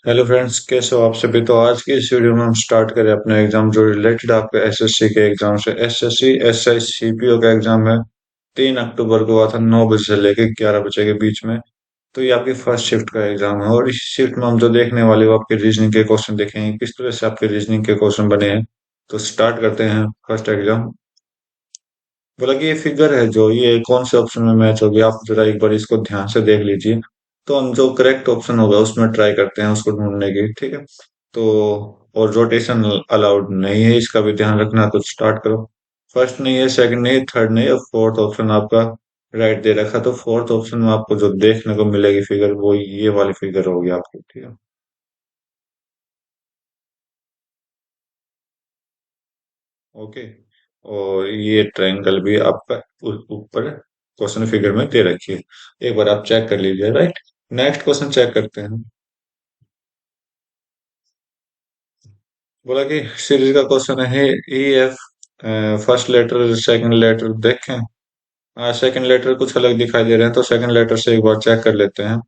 Hello friends, कैसे हो आप सभी। तो आज की इस वीडियो में हम स्टार्ट करें अपना एग्जाम जो रिलेटेड आपके एसएससी के एग्जाम से। एसएससी एसआई सीपीओ का एग्जाम है। 3 अक्टूबर को हुआ था, 9 बजे से लेकर 11 बजे के बीच में। तो ये आपकी फर्स्ट शिफ्ट का एग्जाम है और इस शिफ्ट में हम जो देखने वाले वो आपके रीजनिंग के क्वेश्चन देखेंगे, किस तरह से आपके रीजनिंग के क्वेश्चन बने हैं। तो स्टार्ट करते हैं फर्स्ट एग्जाम। बोला कि ये फिगर है जो ये कौन से ऑप्शन में मैच होगी, आप जरा एक बार इसको ध्यान से देख लीजिए। तो हम जो करेक्ट ऑप्शन होगा उसमें ट्राई करते हैं उसको ढूंढने की, ठीक है। तो और रोटेशन अलाउड नहीं है, इसका भी ध्यान रखना। तो स्टार्ट करो। फर्स्ट नहीं है, सेकंड नहीं है, थर्ड नहीं है, फोर्थ ऑप्शन आपका राइट दे रखा। तो फोर्थ ऑप्शन में आपको जो देखने को मिलेगी फिगर वो ये वाली फिगर होगी आपकी, ठीक है। ओके। और ये ट्रायंगल भी आपका ऊपर क्वेश्चन फिगर में दे रखी है। एक बार आप चेक कर लीजिए, राइट। नेक्स्ट क्वेश्चन चेक करते हैं। बोला कि सीरीज का क्वेश्चन है E F. First letter second letter देखें। सेकंड लेटर कुछ अलग दिखाई दे रहे हैं, तो सेकंड लेटर से एक बार चेक कर लेते हैं।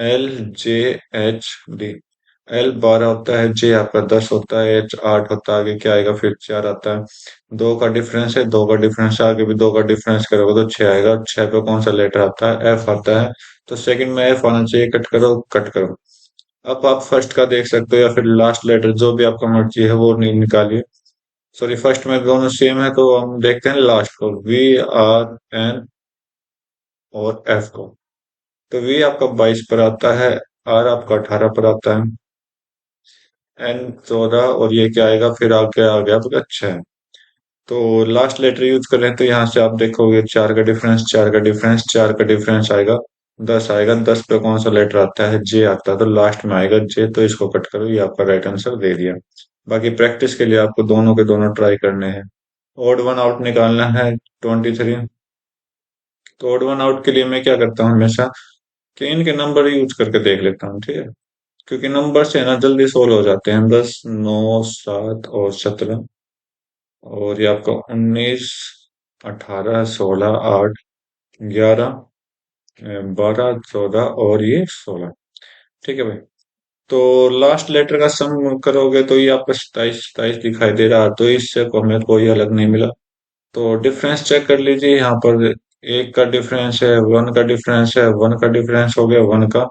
L J H D. L 12 होता है, जे आपका 10 होता है, एच 8 होता है, आगे क्या आएगा, फिर 4 आता है। दो का डिफरेंस है, दो का डिफरेंस है, आगे भी दो का डिफरेंस करोगे तो 6 आएगा। 6 पे कौन सा लेटर आता है, एफ आता है। तो सेकंड में एफ आना चाहिए, कट करो कट करो। अब आप फर्स्ट का देख सकते हो या फिर लास्ट लेटर जो भी आपका मर्जी है वो नहीं निकालिए। सॉरी, फर्स्ट में दोनों सेम है तो हम देखते हैं लास्ट को, वी आर एन और एफ को। तो वी आपका 22 पर आता है, आर आपका 18 पर आता है, एन 14, और ये क्या आएगा फिर आगे आ गया आपका 6। तो लास्ट लेटर यूज कर रहे हैं तो यहाँ से आप देखोगे 4 का डिफरेंस, 4 का डिफरेंस, 4 का डिफरेंस आएगा 10 आएगा। 10 पे कौन सा लेटर आता है, जे आता है, तो लास्ट में आएगा जे। तो इसको कट करो, ये आपका राइट आंसर दे दिया। बाकी प्रैक्टिस के लिए आपको दोनों के दोनों ट्राई करने हैं। ओड वन आउट निकालना है 23। तो ओड वन आउट के लिए मैं क्या करता हूँ हमेशा कि इनके नंबर यूज करके देख लेता हूँ, ठीक है। क्योंकि नंबर से ना जल्दी सोल्व हो जाते हैं। 10, 9, 7 और 17। और ये आपका 19, 18, 16, 8, 11, 12, 14 और ये 16। ठीक है भाई। तो लास्ट लेटर का सम करोगे तो ये आपका 27 27 दिखाई दे रहा है, तो इससे को हमें कोई अलग नहीं मिला। तो डिफरेंस चेक कर लीजिए यहाँ पर। एक का डिफरेंस है, वन का डिफरेंस है, वन का डिफरेंस हो गया वन का।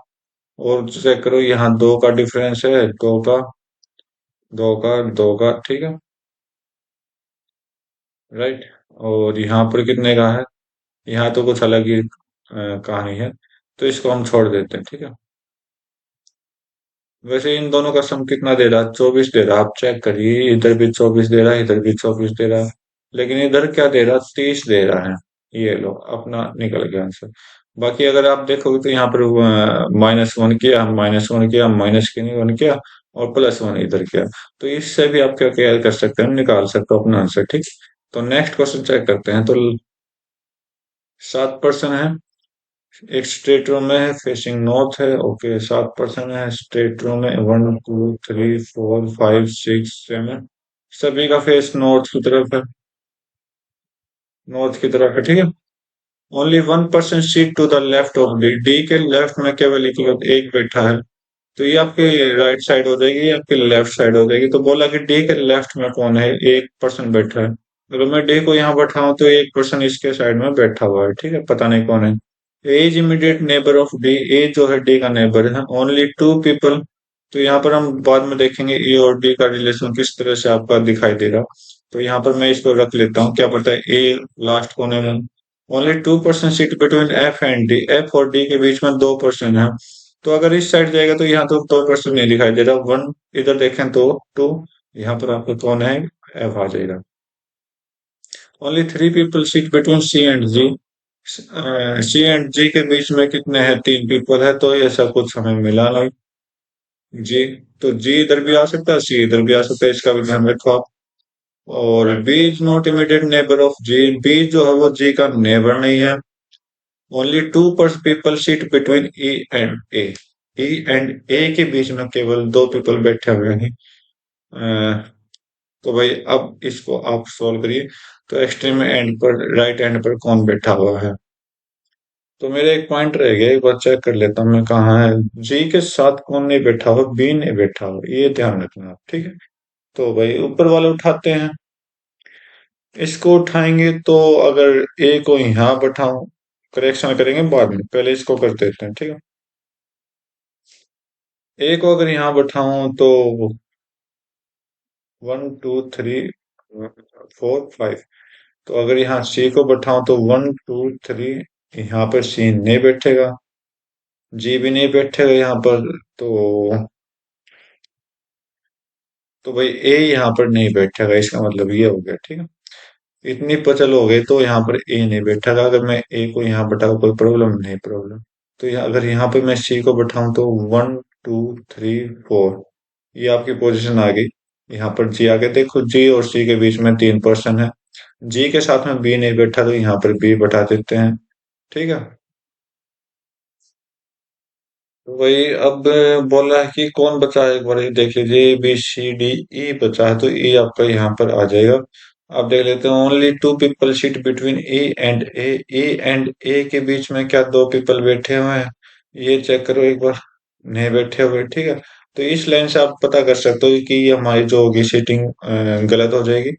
और चेक करो यहाँ दो का डिफरेंस है, दो का, दो का, दो का, ठीक है, राइट। और यहाँ पर कितने का है, यहाँ तो कुछ अलग ही कहानी है। तो इसको हम छोड़ देते हैं, ठीक है। वैसे इन दोनों का सम कितना दे रहा है, 24 दे रहा है। आप चेक करिए, इधर भी 24 दे रहा है, इधर भी 24 दे रहा है। लेकिन इधर क्या दे रहा है, 30 दे रहा है। ये लो, अपना निकल गया आंसर। बाकी अगर आप देखोगे तो यहाँ पर -1 किया, -1 किया, -1 किया, और +1 इधर किया। तो इससे भी आप क्या क्या कर सकते हैं, निकाल सकते हो अपना आंसर, ठीक। तो नेक्स्ट क्वेश्चन चेक करते हैं। तो 7% है, एक स्ट्रेट रो में है, फेसिंग नॉर्थ है। ओके, 7% है स्ट्रेट रो में, 1 2 3 4 5 6 7। सभी का फेस नॉर्थ की तरफ है, नॉर्थ की तरफ है, ठीक है। Only 1% sit to the left of D. D के लेफ्ट में केवल एक बैठा है। तो ये आपकी राइट साइड हो जाएगी, ये आपकी लेफ्ट साइड हो जाएगी। तो बोला कि डी के लेफ्ट में कौन है, 1% बैठा है। अगर मैं डी को यहाँ बैठाऊं तो 1% इसके साइड में बैठा हुआ है, ठीक है, पता नहीं कौन है। As immediate neighbour of D. A जो है डी का नेबर है, ओनली 2 पीपल। तो यहाँ पर हम बाद में देखेंगे ए और डी का रिलेशन किस तरह से आपका दिखाई देगा। तो यहाँ पर मैं इसको रख लेता हूँ, क्या पता है ए लास्ट कोने में। Only 2% seat between F and D. F और डी के बीच में 2% है। तो अगर इस साइड जाएगा तो यहाँ तो 2% नहीं दिखाई दे रहा, वन। इधर देखें तो 2। यहाँ पर आपको कौन है, एफ आ जाएगा। Only 3 people seat between C and G. C and G के बीच में कितने हैं, 3 पीपल है, तो ऐसा कुछ हमें मिला नहीं। जी। तो जी इधर भी आ सकता है, सी इधर भी आ सकता है, इसका भी ध्यान रखो आप। और B is not immediate neighbour of G. B जो है वो जी का नेबर नहीं है। Only 2 people seat between E and A. E and A के बीच में केवल 2 पीपल बैठे हुए हैं। अ, तो भाई अब इसको आप सोल्व करिए। तो एक्सट्रीम एंड पर, राइट एंड पर कौन बैठा हुआ है। तो मेरे एक पॉइंट रह गया, एक बार चेक कर लेता हूँ मैं कहाँ है। जी के साथ कौन नहीं बैठा हुआ, बी नहीं बैठा हुआ, ये ध्यान रखना आप, ठीक है। तो भाई ऊपर वाले उठाते हैं, इसको उठाएंगे तो अगर ए को यहाँ बैठाऊं, करेक्शन करेंगे बाद में, पहले इसको कर देते हैं, ठीक है। ए को अगर यहाँ बैठाऊं तो 1 2 3 4 5। तो अगर यहाँ सी को बैठाऊं तो 1 2 3, यहाँ पर सी नहीं बैठेगा, जी भी नहीं बैठेगा यहाँ पर। तो भाई ए यहाँ पर नहीं बैठेगा, इसका मतलब ये हो गया, ठीक है। इतनी पचल हो गई, तो यहाँ पर ए नहीं बैठेगा। अगर मैं ए को यहाँ बैठा, कोई प्रॉब्लम नहीं, प्रॉब्लम। तो यहाँ अगर यहाँ पे मैं सी को बैठाऊं तो 1 2 3 4, ये आपकी पोजीशन आ गई। यहाँ पर जी आगे देखो, जी और सी के बीच में 3% है। जी के साथ में बी नहीं बैठा, तो यहाँ पर बी बैठा देते हैं, ठीक है। तो वही अब बोला है कि कौन बचा है, एक बार ये देख लीजिए, बी सी डी ई बचा है, तो ई आपका यहाँ पर आ जाएगा। आप देख लेते हैं, only 2 people seat between E and A. E and A के बीच में क्या 2 पीपल बैठे हुए हैं? ये चेक करो एक बार, नहीं बैठे हुए, ठीक है। तो इस लाइन से आप पता कर सकते हो कि ये हमारी जो होगी सीटिंग गलत हो जाएगी।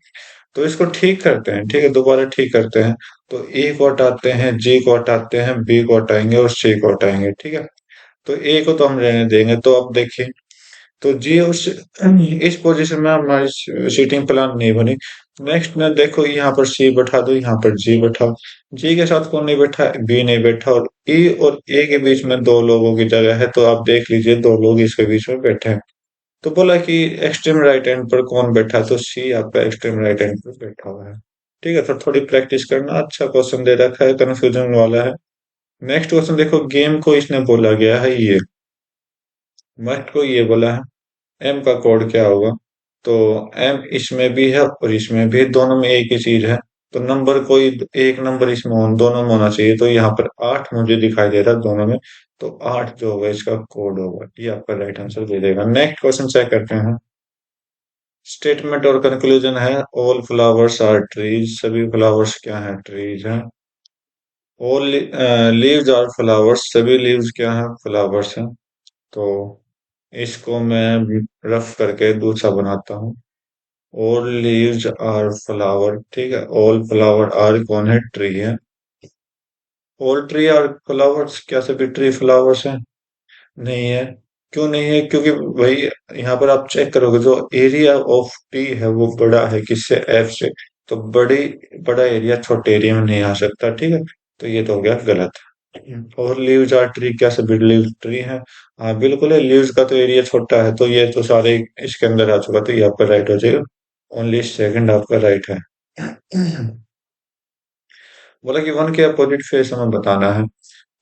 तो इसको ठीक करते हैं, ठीक है, दोबारा ठीक करते हैं। तो ए को हटाते हैं, जी को हटाते हैं, बी को हटाएंगे और सी को हटाएंगे, ठीक है। तो ए को तो हम रहने देंगे। तो अब देखिए, तो जी उस इस पोजीशन में हमारी सीटिंग प्लान नहीं बनी। नेक्स्ट में देखो, यहाँ पर सी बैठा दो, यहाँ पर जी बैठाओ। जी के साथ कौन नहीं बैठा, बी नहीं बैठा, और ई और ए के बीच में दो लोगों की जगह है, तो आप देख लीजिए दो लोग इसके बीच में बैठे हैं। तो बोला कि एक्सट्रीम राइट हैंड पर कौन बैठा है, तो सी आपका एक्सट्रीम राइट हैंड पर बैठा हुआ है, ठीक है। तो थोड़ी प्रैक्टिस करना, अच्छा क्वेश्चन दे रखा है, कंफ्यूजन वाला है। नेक्स्ट क्वेश्चन देखो, गेम को इसने बोला गया है ये, मस्ट को ये बोला है, एम का कोड क्या होगा। तो एम इसमें भी है और इसमें भी, दोनों में एक ही चीज है। तो नंबर कोई एक नंबर इसमें दोनों में होना चाहिए, तो यहाँ पर 8 मुझे दिखाई दे रहा है दोनों में। तो 8 जो होगा इसका कोड होगा, ये आपका राइट आंसर दे देगा। नेक्स्ट क्वेश्चन चेक करते हैं। स्टेटमेंट और कंक्लूजन है, ऑल फ्लावर्स आर ट्रीज, सभी फ्लावर्स क्या है, ट्रीज है। ऑल लीव्स आर फ्लावर्स, सभी लीव्स क्या है, फ्लावर्स है। तो इसको मैं रफ करके दूसरा बनाता हूँ। ऑल लीव्स आर फ्लावर, ठीक है, ऑल फ्लावर आर कौन है, ट्री है। ऑल ट्री आर फ्लावर्स, क्या सभी ट्री फ्लावर्स हैं? नहीं है। क्यों नहीं है? क्योंकि भाई यहाँ पर आप चेक करोगे, जो एरिया ऑफ टी है वो बड़ा है, किससे, एफ से। तो बड़ा एरिया छोटे एरिया में नहीं आ सकता, ठीक है। तो ये तो हो गया गलत। और लीव्स आर ट्री, क्या सभी लीव्स ट्री है? हाँ बिल्कुल है, लीव्स का तो एरिया छोटा है, तो ये तो सारे इसके अंदर आ चुका, तो ये आपका राइट हो जाएगा। ओनली सेकंड आपका राइट है। बोला कि वन के अपोजिट फेस हमें बताना है।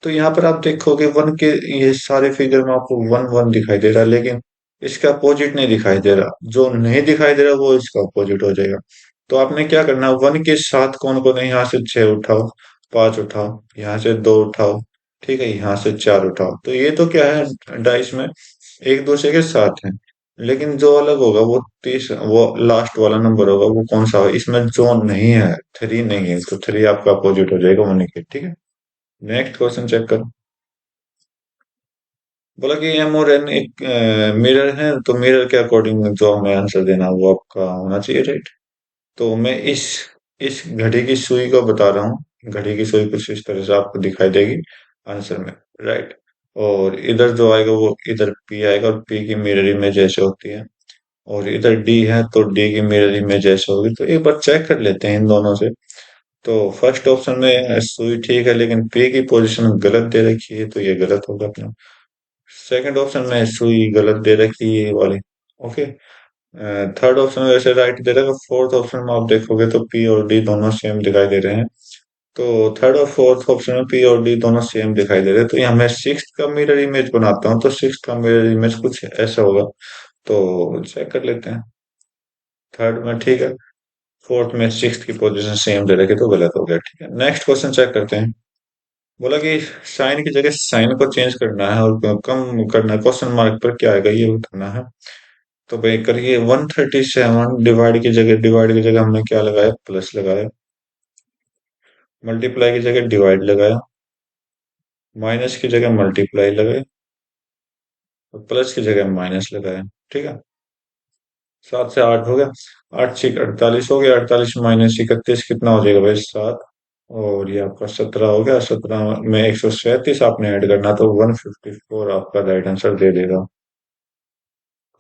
तो यहाँ पर आप देखोगे वन के ये सारे फिगर में आपको वन वन दिखाई दे रहा है, लेकिन इसका अपोजिट नहीं दिखाई दे रहा। जो नहीं दिखाई दे रहा वो इसका अपोजिट हो जाएगा। तो आपने क्या करना है, वन के साथ कौन को नहीं, यहाँ से 6 उठाओ, 5 उठाओ, यहाँ से 2 उठाओ, ठीक है, यहाँ से 4 उठाओ। तो ये तो क्या है, डाइस में एक दूसरे के साथ है। लेकिन जो अलग होगा वो वो लास्ट वाला नंबर होगा, वो कौन सा होगा, इसमें जो नहीं है, 3 नहीं है, तो 3 आपका अपोजिट हो जाएगा वन के, ठीक है। नेक्स्ट क्वेश्चन चेक करो। बोला कि एम और एन एक मिरर है, तो मिरर के अकॉर्डिंग जो हमें आंसर देना वो आपका होना चाहिए, राइट। तो मैं इस घड़ी की सुई को बता रहा हूँ। घड़ी की सुई कुछ इस तरह से आपको दिखाई देगी आंसर में, राइट। और इधर जो आएगा वो इधर पी आएगा, और पी की मिरर इमेज ऐसे होती है। और इधर डी है, तो डी की मिरर इमेज ऐसे होगी। तो एक बार चेक कर लेते हैं इन दोनों से। तो फर्स्ट ऑप्शन में सुई ठीक है, लेकिन पी की पोजीशन गलत दे रखी है, तो ये गलत होगा अपना। सेकंड ऑप्शन में सुई गलत दे रखी है ये वाली, ओके। थर्ड ऑप्शन में वैसे राइट दे रखा। फोर्थ ऑप्शन में आप देखोगे तो पी और डी दोनों सेम दिखाई दे रहे हैं। तो थर्ड और फोर्थ ऑप्शन में पी और डी दोनों सेम दिखाई दे रहे हैं। तो यहाँ मैं सिक्स का मिरर इमेज बनाता हूँ, तो सिक्स का मिरर इमेज कुछ ऐसा होगा। तो चेक कर लेते हैं। थर्ड में ठीक है, फोर्थ में सिक्स की पोजीशन सेम दे रखी, तो गलत हो गया, ठीक है। नेक्स्ट क्वेश्चन चेक करते हैं। बोला कि साइन की जगह साइन को चेंज करना है और कम करना है, क्वेश्चन मार्क पर क्या आएगा ये बताना है। तो भाई करिए, 137 डिवाइड की जगह हमने क्या लगाया, प्लस लगाया। मल्टीप्लाई की जगह डिवाइड लगाया। माइनस की जगह मल्टीप्लाई लगाए और प्लस की जगह माइनस लगाए। ठीक है, 7 से 8 हो गया। 8 6 48 हो गया। 48 - 31 कितना हो जाएगा भाई? 7। और ये आपका 17 हो गया। 17 में 137 आपने ऐड करना, तो 154 आपका राइट आंसर दे देगा।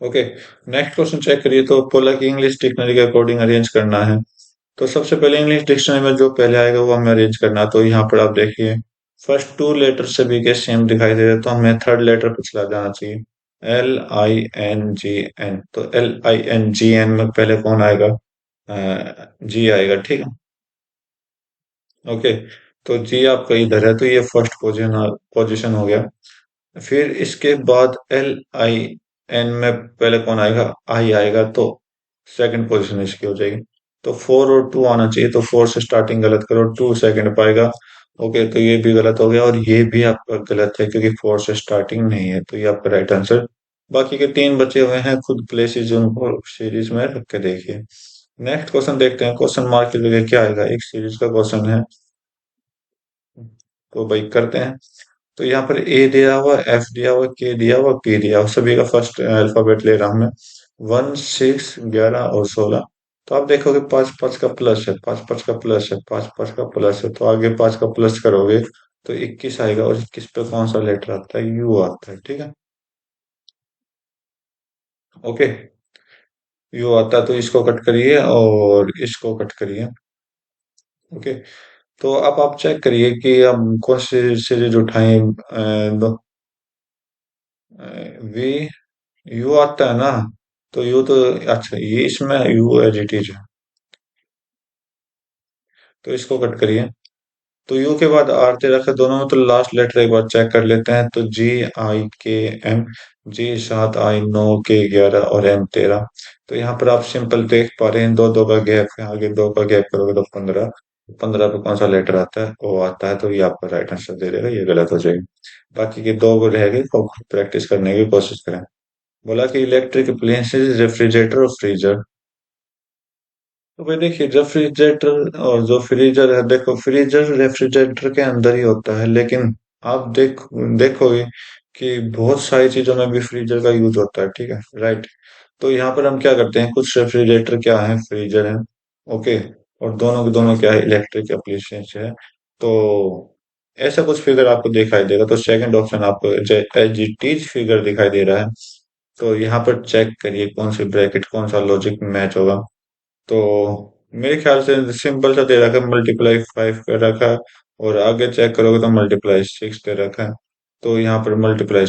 ओके, नेक्स्ट क्वेश्चन चेक करिए। तो बोला कि इंग्लिश डिक्शनरी के अकॉर्डिंग अरेंज करना है। तो सबसे पहले इंग्लिश डिक्शनरी में जो पहले आएगा वो हमें अरेंज करना है। तो यहाँ पर आप देखिए, फर्स्ट टू लेटर से भी के सेम दिखाई दे रहे, तो हमें थर्ड लेटर पे चला जाना चाहिए। LINGN, तो LINGN में पहले कौन आएगा? जी आएगा। ठीक है, ओके। तो जी आपका इधर है, तो ये फर्स्ट पोजीशन पोजीशन हो गया। फिर इसके बाद LIN में पहले कौन आएगा? आई आएगा, तो सेकंड पोजीशन इसकी हो जाएगी। तो 4 और 2 आना चाहिए, तो 4 से स्टार्टिंग गलत करो, 2 सेकंड पाएगा। ओके, तो ये भी गलत हो गया और ये भी आपका गलत है, क्योंकि 4 से स्टार्टिंग नहीं है, तो ये आपका राइट आंसर। बाकी के 3 बचे हुए हैं, खुद प्लेसेस उनको सीरीज में रख के देखिए। नेक्स्ट क्वेश्चन देखते हैं। क्वेश्चन मार्क की जगह क्या आएगा? एक सीरीज का क्वेश्चन है, तो भाई करते हैं। तो यहाँ पर ए दिया हुआ, एफ दिया हुआ, के दिया हुआ, पी दिया हुआ, सभी का फर्स्ट अल्फाबेट ले रहा हूं मैं। 1 6 11 और 16। तो आप देखोगे 5 5 का प्लस है, 5 5 का प्लस है, 5 5 का प्लस है, तो आगे 5 का प्लस करोगे तो 21 आएगा। और 21 पे कौन सा लेटर आता है? यू आता है। ठीक है, ओके। यू आता है, तो इसको कट करिए और इसको कट करिए। ओके, तो अब आप चेक करिए कि हम कौन सी सीरीज उठाएं। वी, यू आता है ना? तो यू तो, अच्छा, ये इसमें यू एज इट इज है, तो इसको कट करिए। तो यू के बाद आर दे रखा है दोनों में, तो लास्ट लेटर एक बार चेक कर लेते हैं। तो GIKM, G 7 I 9 K 11 और M 13। तो यहाँ पर आप सिंपल देख पा रहे हैं, दो दो का गैप है, आगे दो का गैप करोगे तो 15। 15 पे कौन सा लेटर आता है? ओ आता है, तो ये आपका राइट आंसर दे देगा, ये गलत हो जाएगा। बाकी के दो को रह गए, तो प्रैक्टिस करने की कोशिश करें। बोला कि इलेक्ट्रिक अप्लायंसेज, रेफ्रिजरेटर और फ्रीजर। तो भाई देखिए, रेफ्रिजरेटर और जो फ्रीजर है, देखो फ्रीजर रेफ्रिजरेटर के अंदर ही होता है, लेकिन आप देखोगे कि बहुत सारी चीजों में भी फ्रीजर का यूज होता है। ठीक है, राइट। तो यहाँ पर हम क्या करते हैं, कुछ रेफ्रिजरेटर क्या है, फ्रीजर है। ओके, और दोनों के दोनों क्या है, इलेक्ट्रिक एप्लीकेशन है। तो ऐसा कुछ फिगर आपको दिखाई देगा, तो सेकंड ऑप्शन आपको एज इट इज फिगर दिखाई दे रहा है। तो यहाँ पर चेक करिए कौन सी ब्रैकेट, कौन सा लॉजिक मैच होगा। तो मेरे ख्याल से सिंपल सा दे रखा है, मल्टीप्लाई 5 कर रखा है। और आगे चेक करोगे तो मल्टीप्लाई 6 दे रखा है। तो यहाँ पर मल्टीप्लाई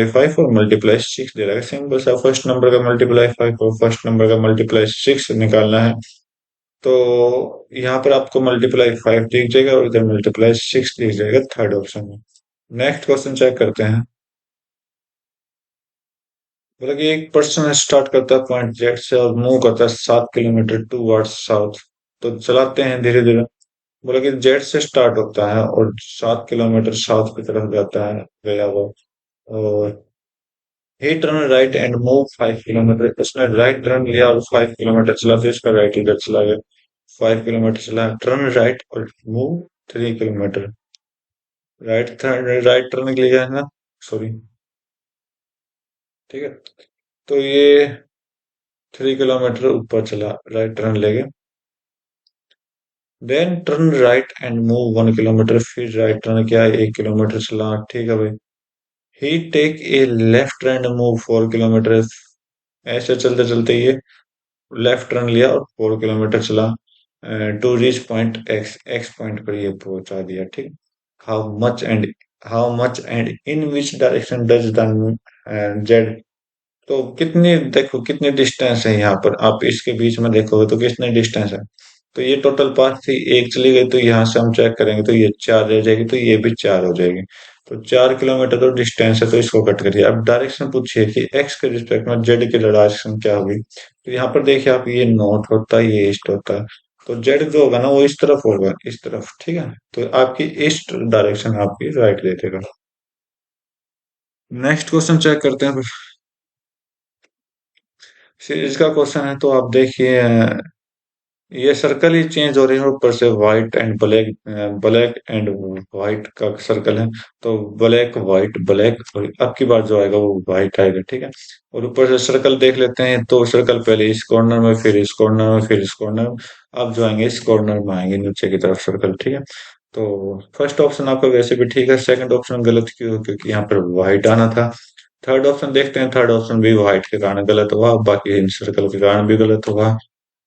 5 और मल्टीप्लाई 6 दे रखा है। सिंपल सा फर्स्ट नंबर का मल्टीप्लाई 5 और फर्स्ट नंबर का मल्टीप्लाई 6 निकालना है। तो यहाँ पर आपको मल्टीप्लाई 5 दिख जाएगा और इधर मल्टीप्लाई 6 दिख जाएगा थर्ड ऑप्शन में। नेक्स्ट क्वेश्चन चेक करते हैं। बोला कि एक पर्सन स्टार्ट करता है पॉइंट जेड से और मूव करता है 7 किलोमीटर टू साउथ। तो चलाते हैं धीरे धीरे। बोला कि जेड से स्टार्ट होता है और 7 किलोमीटर साउथ की तरफ जाता है, गया वो। और ही turn right and move 5 kilometre. उसने राइट टर्न लिया और 5 किलोमीटर चला, तो इसका राइट इधर चला गया। 5 किलोमीटर चला, टर्न राइट और मूव 3 किलोमीटर। राइट टर्न के लिए है ना, सॉरी। ठीक है, तो ये 3 किलोमीटर ऊपर चला, राइट टर्न लेके। Then turn right and move 1 kilometre. फिर राइट टर्न किया, 1 किलोमीटर चला। ठीक है भाई। He take a left and move 4 kilometre. ऐसे चलते चलते ये लेफ्ट टर्न लिया और 4 किलोमीटर चला। To reach point X, X point पर ये पहुंचा दिया। ठीक। How much and how much and in which direction does the Z. तो कितनी, देखो कितनी डिस्टेंस है यहाँ पर, आप इसके बीच में देखोगे तो कितनी डिस्टेंस है। तो ये टोटल पाथ थी, एक चली गई, तो यहाँ से हम चेक करेंगे तो ये 4 रह जाएगी, तो ये भी 4 हो जाएगी। तो 4 किलोमीटर तो डिस्टेंस है, तो इसको कट करिए। अब डायरेक्शन पूछिए कि एक्स के रिस्पेक्ट में जेड की डायरेक्शन क्या होगी। तो यहाँ पर देखिए आप, ये नॉर्थ होता है, ये ईस्ट होता है। तो जेड जो होगा ना, वो इस तरफ होगा, इस तरफ। ठीक है, तो आपकी ईस्ट डायरेक्शन आपकी राइट दे देगा। नेक्स्ट क्वेश्चन चेक करते हैं। सीरीज का क्वेश्चन है, तो आप देखिए, ये सर्कल ही चेंज हो रही है ऊपर से white and black, black and white का सर्कल है। तो ब्लैक व्हाइट ब्लैक, और अब की बार जो आएगा वो व्हाइट आएगा, ठीक है। और ऊपर से सर्कल देख लेते हैं, तो सर्कल पहले इस कॉर्नर में, फिर इस कॉर्नर में, फिर इस कॉर्नर में। अब जो आएंगे इस कॉर्नर में आएंगे नीचे की तरफ सर्कल, ठीक है। तो फर्स्ट ऑप्शन आपका वैसे भी ठीक है, सेकंड ऑप्शन गलत क्यों, क्योंकि यहाँ पर व्हाइट आना था। थर्ड ऑप्शन देखते हैं, थर्ड ऑप्शन भी व्हाइट के कारण गलत हुआ, बाकी इन सर्कल के कारण भी गलत हुआ।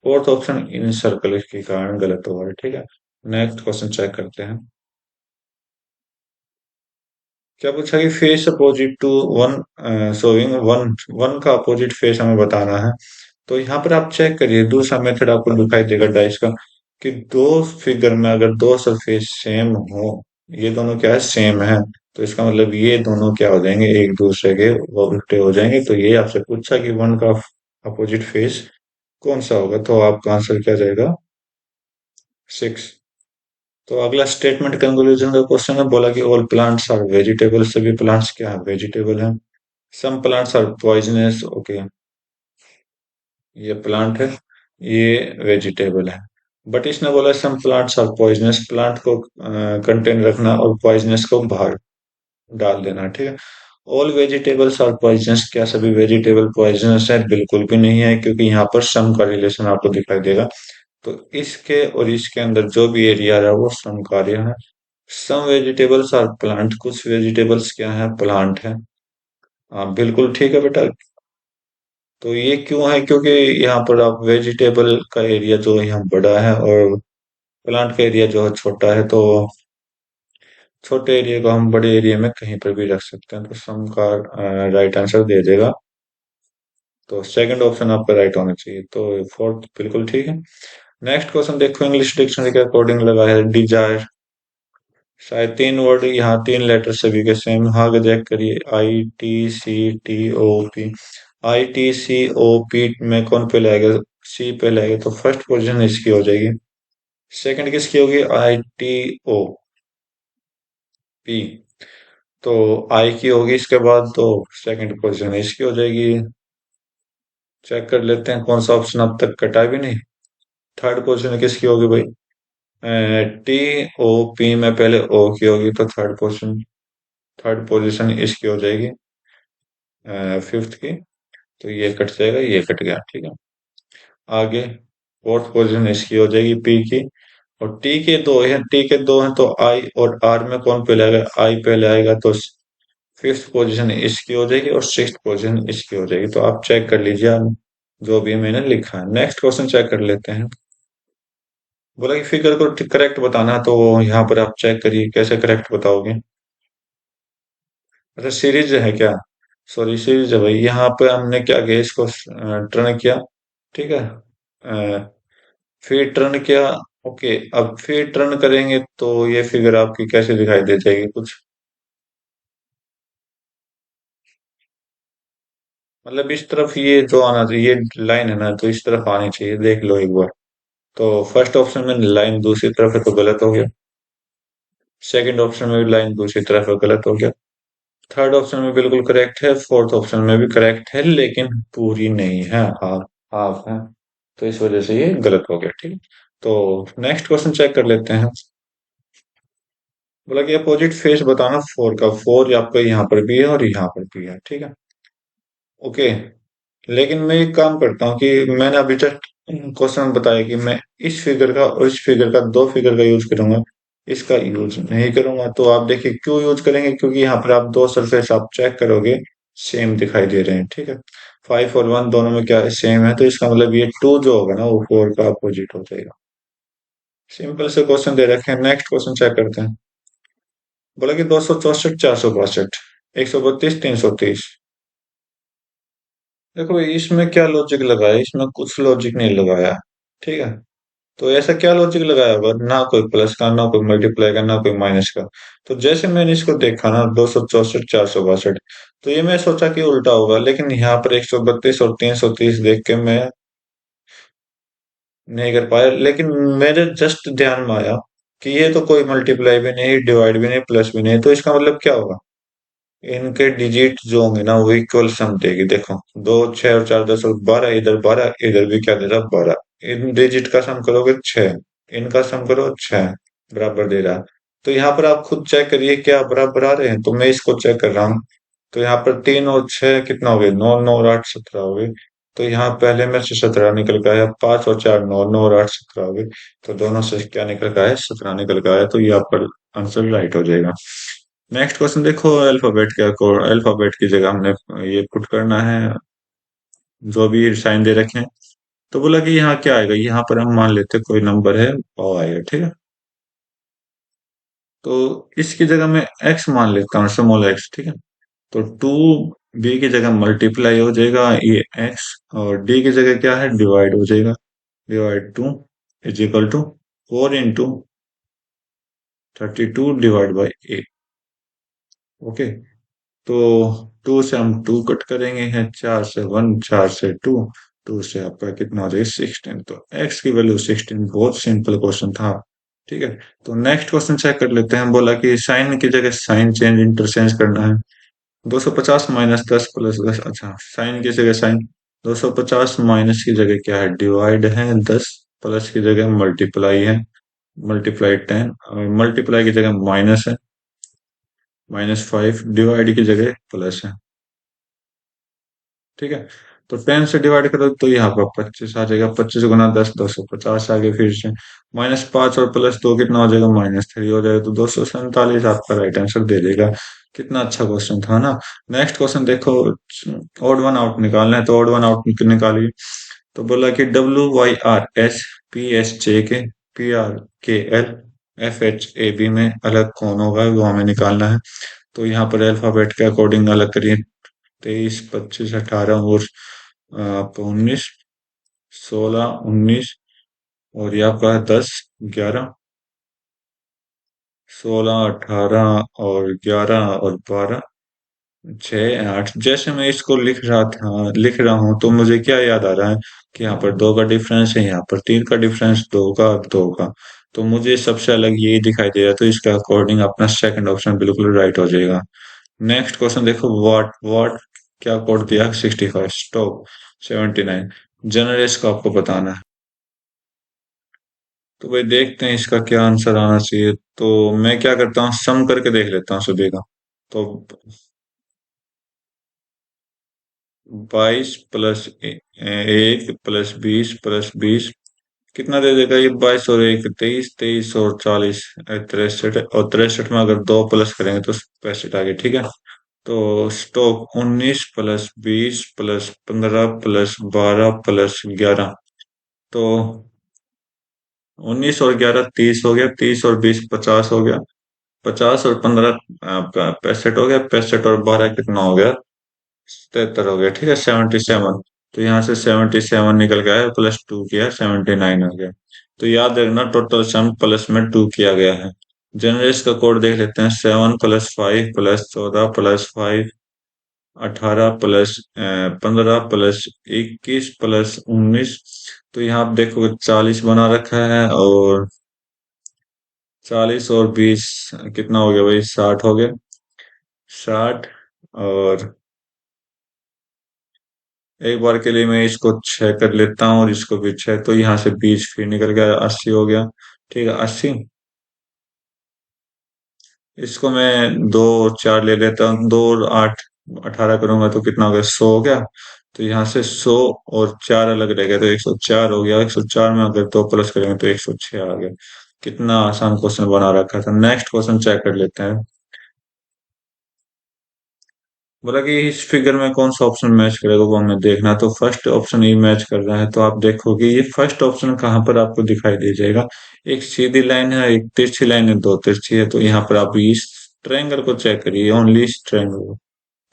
फोर्थ ऑप्शन इन सर्कल के कारण गलत हुआ है, ठीक है। नेक्स्ट क्वेश्चन चेक करते हैं। क्या पूछा कि face opposite to one, showing one, one का अपोजिट फेस हमें बताना है। तो यहाँ पर आप चेक करिए, दूसरा मेथड आपको दिखाई देगा डाइस का, कि दो फिगर में अगर दो सरफेस सेम हो, ये दोनों क्या है, सेम है, तो इसका मतलब ये दोनों क्या हो जाएंगे, एक दूसरे के वो उल्टे हो जाएंगे। तो ये आपसे पूछा कि वन का अपोजिट फेस कौन सा होगा, तो आपका आंसर क्या जाएगा, सिक्स। तो अगला स्टेटमेंट कंक्लूजन का क्वेश्चन है, बोला कि ऑल प्लांट्स आर वेजिटेबल, सभी प्लांट्स क्या है, वेजिटेबल है। Some plants are poisonous, okay, ये प्लांट है, ये वेजिटेबल है। बट इसने बोला some plants are poisonous, plant को कंटेन रखना और पॉइजनस को बाहर डाल देना, ठीक है। ऑल वेजिटेबल्स आर पॉइजनस, क्या सभी वेजिटेबल पॉइजनस है, बिल्कुल भी नहीं है, क्योंकि यहाँ पर सम का रिलेशन आपको दिखाई देगा। तो इसके और इसके अंदर जो भी एरिया है वो समकार्य है। सम वेजिटेबल्स आर प्लांट, कुछ वेजिटेबल्स क्या है, प्लांट है। हाँ बिल्कुल ठीक है बेटा। तो ये क्यों है, क्योंकि यहाँ पर आप वेजिटेबल का एरिया जो है यहाँ बड़ा है, और प्लांट का एरिया जो है छोटा है, तो छोटे एरिया को हम बड़े एरिया में कहीं पर भी रख सकते हैं। तो सम का राइट आंसर दे देगा। तो सेकंड ऑप्शन आपका राइट होना चाहिए, तो फोर्थ बिल्कुल ठीक है। नेक्स्ट क्वेश्चन देखो, इंग्लिश डिक्शनरी के अकॉर्डिंग लगा है डिजायर, शायद तीन वर्ड यहाँ, तीन लेटर सभी के सेम, आगे चेक करिए, ITCTOP। ITCOP में कौन पे लाएगा, सी पे लाएगा, तो फर्स्ट पोजीशन इसकी हो जाएगी। सेकंड किसकी होगी, ITOP, तो आई की होगी इसके बाद, तो सेकंड पोजीशन इसकी हो जाएगी। चेक कर लेते हैं कौन सा ऑप्शन अब तक कटा भी नहीं। थर्ड पोजीशन किसकी होगी भाई, TOP में पहले ओ की होगी, तो थर्ड पोजीशन इसकी हो जाएगी, फिफ्थ की। तो ये कट जाएगा, ये कट गया, ठीक है। आगे फोर्थ पोजीशन इसकी हो जाएगी, पी की। और टी के दो हैं, तो आई और आर में कौन पहले आएगा, आई पहले आएगा, तो फिफ्थ पोजीशन इसकी हो जाएगी और सिक्स्थ पोजीशन इसकी हो जाएगी। तो आप चेक कर लीजिए, आप जो भी मैंने लिखा है। नेक्स्ट क्वेश्चन चेक कर लेते हैं। बोला कि फिगर को करेक्ट बताना है, तो यहाँ पर आप चेक करिए कैसे करेक्ट बताओगे। अच्छा सीरीज है क्या, सॉरी सीरीज है भाई। यहाँ पे हमने क्या किया, इसको टर्न किया, ठीक है, फिर टर्न किया। ओके, अब फिर टर्न करेंगे तो ये फिगर आपकी कैसे दिखाई दे जाएगी कुछ, मतलब इस तरफ ये जो आना चाहिए, ये लाइन है ना, तो इस तरफ आनी चाहिए, देख लो एक बार। तो फर्स्ट ऑप्शन में लाइन दूसरी तरफ है, तो गलत हो गया। सेकंड ऑप्शन में भी लाइन दूसरी तरफ है, गलत हो गया। थर्ड ऑप्शन में बिल्कुल करेक्ट है, फोर्थ ऑप्शन में भी करेक्ट है, लेकिन पूरी नहीं है, हाफ हाफ है। तो इस वजह से ये गलत हो गया, ठीक है। तो नेक्स्ट क्वेश्चन चेक कर लेते हैं। बोला कि अपोजिट फेस बताना फोर का, फोर आपका यहाँ पर भी है और यहाँ पर भी है, ठीक है। ओके, लेकिन मैं एक काम करता हूँ कि मैंने अभी तक क्वेश्चन बताया कि मैं इस फिगर का और इस फिगर का, दो फिगर का यूज करूंगा, इसका यूज नहीं करूंगा। तो आप देखिए क्यों यूज करेंगे, क्योंकि यहाँ पर आप दो सरफेस आप चेक करोगे, सेम दिखाई दे रहे हैं, ठीक है। 5 और 1 दोनों में क्या है, सेम है, तो इसका मतलब ये टू जो होगा ना वो फोर का अपोजिट हो जाएगा। सिंपल से क्वेश्चन दे रखे हैं। नेक्स्ट क्वेश्चन चेक करते हैं। बोला कि 264, 462, 132, 330। देखो इसमें क्या लॉजिक लगाया, इसमें कुछ लॉजिक नहीं लगाया, ठीक है। तो ऐसा क्या लॉजिक लगाया होगा, ना कोई प्लस का, ना कोई मल्टीप्लाई का, ना कोई माइनस का। तो जैसे मैंने इसको देखा ना, 264, 462, तो ये मैं सोचा कि उल्टा होगा, लेकिन यहाँ पर 132 और 330 देख के मैं नहीं कर पाया। लेकिन मेरे जस्ट ध्यान में आया कि ये तो कोई मल्टीप्लाई भी नहीं, डिवाइड भी नहीं, प्लस भी नहीं, तो इसका मतलब क्या होगा, इनके डिजिट जो होंगे ना वो इक्वल सम देगी। देखो 2, 6 और 4, 10 और 12, इधर 12, इधर भी क्या दे रहा, 12। इन डिजिट का सम करोगे 6, इनका सम करो 6, बराबर दे रहा है। तो यहाँ पर आप खुद चेक करिए क्या बराबर आ रहे हैं, तो मैं इसको चेक कर रहा हूँ। तो यहाँ पर 3 और 6 कितना हो गया, 9, 9 और 8 17 हो गई। तो यहाँ पहले में से 17 निकल के आया, 5 और 4 9, 9 और 8 17 हो गई। तो दोनों से क्या निकल के आया, 17 निकल के आया। तो ये आपका आंसर राइट हो जाएगा। नेक्स्ट क्वेश्चन देखो, अल्फाबेट क्या को अल्फाबेट की जगह हमने ये पुट करना है, जो भी साइन दे रखे हैं। तो बोला कि यहाँ क्या आएगा, यहाँ पर हम मान लेते हैं कोई नंबर है और आएगा, ठीक है। तो इसकी जगह मैं एक्स मान लेता हूँ, स्मॉल एक्स, ठीक है। तो 2 बी की जगह मल्टीप्लाई हो जाएगा ये एक्स, और डी की जगह क्या है, डिवाइड हो जाएगा। Divide 2 = 4 × 32 divide by 8। ओके। तो 2 से हम 2 कट करेंगे, है 4 से 1, 4 से 2, 2 से आपका कितना हो जाएगा 16। तो x की वैल्यू 16, बहुत सिंपल क्वेश्चन था। ठीक है। तो नेक्स्ट क्वेश्चन चेक कर लेते हैं। बोला कि साइन की जगह साइन चेंज इंटरचेंज करना है। 250 - 10 + 10, अच्छा साइन की जगह साइन, 250 माइनस की जगह क्या है, डिवाइड है 10, प्लस की जगह मल्टीप्लाई है, मल्टीप्लाई 10, और मल्टीप्लाई की जगह माइनस है, -5, डिवाइड की जगह प्लस है। ठीक है। तो 10 से डिवाइड करो तो यहाँ पर 25 आ जाएगा, 25 × 10 250 आ गए। फिर से -5 और +2 कितना हो जाएगा, -3 हो जाएगा। तो 247 आपका राइट आंसर दे देगा। कितना अच्छा क्वेश्चन था ना। नेक्स्ट क्वेश्चन देखो, ऑड वन आउट निकालना है, तो ऑड वन आउट निकालिए। तो बोला कि WYRS PSJK PRKL FHAB में अलग कौन होगा, वो हमें निकालना है। तो यहाँ पर अल्फाबेट के अकॉर्डिंग अलग करिए। 23 25 18 और आपका 19, 16 19, और ये आपका 10 11, 16 18 और 11 और 12 6 8। जैसे मैं इसको लिख रहा हूँ, तो मुझे क्या याद आ रहा है कि यहाँ पर 2 का डिफरेंस है, यहाँ पर 3 का डिफरेंस, 2 का 2 का। तो मुझे सबसे अलग यही दिखाई दे रहा है, तो इसके अकॉर्डिंग अपना सेकंड ऑप्शन बिल्कुल राइट हो जाएगा। नेक्स्ट क्वेश्चन देखो, व्हाट क्या कोड दिया, 65, स्टॉप 79, जनरेस को आपको बताना है। तो भाई देखते हैं इसका क्या आंसर आना चाहिए। तो मैं क्या करता हूँ, सम करके देख लेता हूँ सभी का। तो 22 + 1 + 20 + 20 कितना दे देगा ये, 22 और 1 23, 23 और 40 63, और 63 में अगर 2 प्लस करेंगे तो 65 आ गए, ठीक है। तो स्टॉक 19 + 20 + 15 + 12 + 11। तो 19 और 11 30 हो गया, 30 और 20 50 हो गया, 50 और 15 आपका 65 हो गया, 65 और 12 कितना हो गया, 73 हो गया, ठीक है, 77। तो यहाँ से 77 निकल गया है, +2 किया 79 हो गया। तो याद रखना टोटल सम प्लस में 2 किया गया है। जनरेस का कोड देख लेते हैं, 7 + 5 + 14 + 5 18 + 15 + 21 + 19। तो यहाँ आप देखो 40 बना रखा है, और 40 और 20 कितना हो गया भाई, 60 हो गया, 60। और एक बार के लिए मैं इसको 6 कर लेता हूँ, और इसको भी 6, तो यहाँ से 20 फिर निकल गया, 80 हो गया। ठीक है, 80। इसको मैं 2 और 4 ले लेता हूँ, 2 और 8 18 करूंगा तो कितना हो गया, 100 हो गया। तो यहाँ से 100 और 4 अलग रह गया, तो 104 हो गया। 104 में अगर 2 प्लस करेंगे तो 106 आ गया। कितना आसान क्वेश्चन बना रखा था। नेक्स्ट क्वेश्चन चेक कर लेते हैं। बोला कि इस फिगर में कौन सा ऑप्शन मैच करेगा, वो हमें देखना है। तो फर्स्ट ऑप्शन ही मैच कर रहा है, तो आप देखोगे ये फर्स्ट ऑप्शन कहाँ पर आपको दिखाई दे जाएगा। एक सीधी लाइन है, एक तिरछी लाइन है, 2 तिरछी है। तो यहाँ पर आप इस ट्रायंगल को चेक करिए, ओनली इस ट्रायंगल।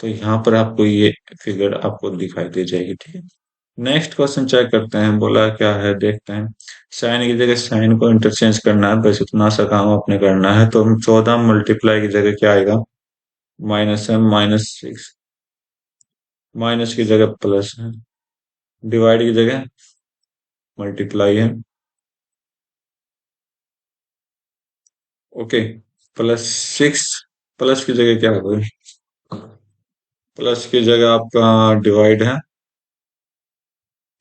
तो यहाँ पर आपको ये फिगर आपको दिखाई दे जाएगी, ठीक है। नेक्स्ट क्वेश्चन चेक करते हैं, बोला क्या है देखते हैं। साइन की जगह साइन को इंटरचेंज करना है, बस इतना सा काम अपने करना है। तो 14 मल्टीप्लाई की जगह क्या आएगा, माइनस है, -6, माइनस की जगह प्लस है, डिवाइड की जगह मल्टीप्लाई है। ओके। +6, प्लस की जगह क्या होगा, प्लस की जगह आपका डिवाइड है,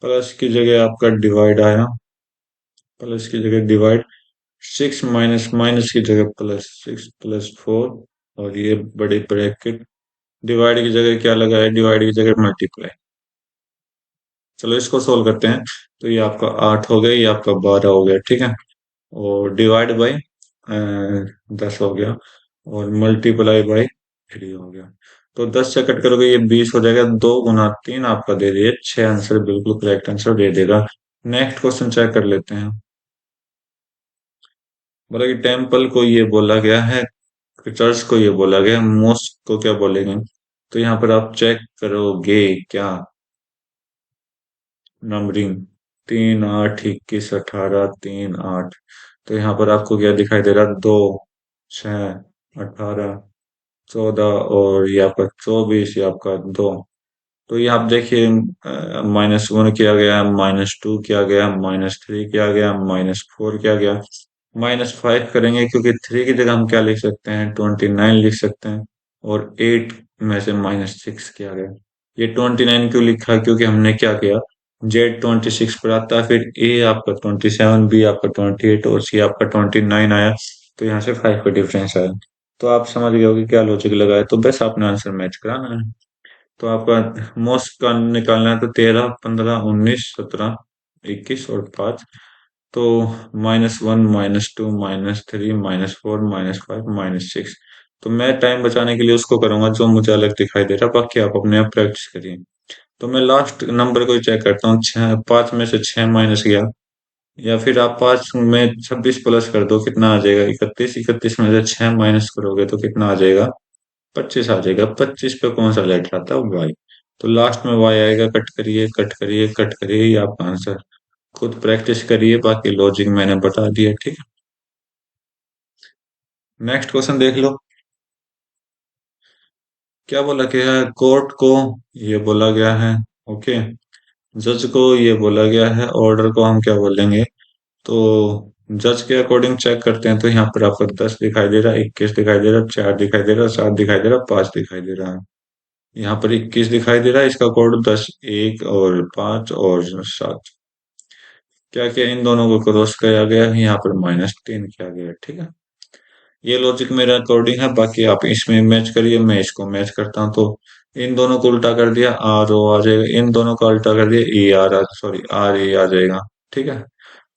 प्लस की जगह आपका डिवाइड आया, प्लस की जगह डिवाइड, सिक्स माइनस माइनस की जगह प्लस, सिक्स प्लस फोर, और ये बड़ी ब्रैकेट, डिवाइड की जगह क्या लगा है, डिवाइड की जगह मल्टीप्लाई। चलो इसको सोल्व करते हैं। तो ये आपका 8 हो गया, ये आपका 12 हो गया, ठीक है। और डिवाइड बाई 10 हो गया, और मल्टीप्लाई बाई 3 हो गया। तो 10 से कट करोगे ये 20 हो जाएगा, 2 गुना 3 आपका दे दिए 6 आंसर, बिल्कुल करेक्ट आंसर दे देगा। नेक्स्ट क्वेश्चन चेक कर लेते हैं। बोला कि टेम्पल को ये बोला गया है, चर्च को ये बोला गया है, मोस्क को क्या बोलेंगे। तो यहाँ पर आप चेक करोगे क्या, नंबरिंग 3, 8, 21, 18, 3, 8। तो यहाँ पर आपको क्या दिखाई दे रहा, 2, 6, 18, 14, और ये आपका 24, ये आपका 2। तो ये आप देखिए, -1 किया गया, -2 किया गया, -3 किया गया, -4 किया गया, -5 करेंगे क्योंकि 3 की जगह हम क्या लिख सकते हैं, 29 लिख सकते हैं। और 8 में से -6 किया गया। ये 29 क्यों लिखा, क्योंकि हमने क्या किया, जेड 26 पर आता है, फिर ए आपका 27, बी आपका 28, और सी आपका 29 आया। तो यहाँ से 5 का डिफरेंस आया। तो आप समझ गए हो कि क्या लॉजिक लगा है, तो बस आपने आंसर मैच कराना है। तो आपका मोस्ट का निकालना है, तो 13, 15, 19, 17, 21 और 5। तो -1, -2, -3, -4, -5, -6। तो मैं टाइम बचाने के लिए उसको करूंगा जो मुझे अलग दिखाई दे रहा, बाकी आप अपने आप प्रैक्टिस करिए। तो मैं लास्ट नंबर को ही चेक करता हूँ, 5 में से 6 माइनस गया, या फिर आप 5 में 26 प्लस कर दो, कितना आ जाएगा, 31, 31 में से 6 माइनस करोगे तो कितना आ जाएगा, 25 आ जाएगा। 25 पे कौन सा लेटर आता है, वाई। तो लास्ट में वाई आएगा, कट करिए कट करिए कट करिए, ये आपका आंसर। खुद प्रैक्टिस करिए, बाकी लॉजिक मैंने बता दिया, ठीक है। नेक्स्ट क्वेश्चन देख लो। क्या बोला गया है, कोर्ट को ये बोला गया है, ओके, जज को ये बोला गया है, ऑर्डर को हम क्या बोलेंगे। तो जज के अकॉर्डिंग चेक करते हैं, तो यहाँ पर आपको 10 दिखाई दे रहा है, 21 दिखाई दे रहा है, 4 दिखाई दे रहा है, 7 दिखाई दे रहा है, 5 दिखाई दे रहा है। यहाँ पर 21 दिखाई दे रहा है, इसका कोड 10, 1 और 5 और 7। क्या क्या इन दोनों को क्रॉस किया गया है, यहाँ पर -3 किया गया है, ठीक है। ये लॉजिक मेरा अकॉर्डिंग है, बाकी आप इसमें मैच करिए, मैं इसको मैच करता हूँ। तो इन दोनों को उल्टा कर दिया, आर ओ आ जाएगा, इन दोनों का उल्टा कर दिया, E R, sorry R A आ जाएगा, ठीक है।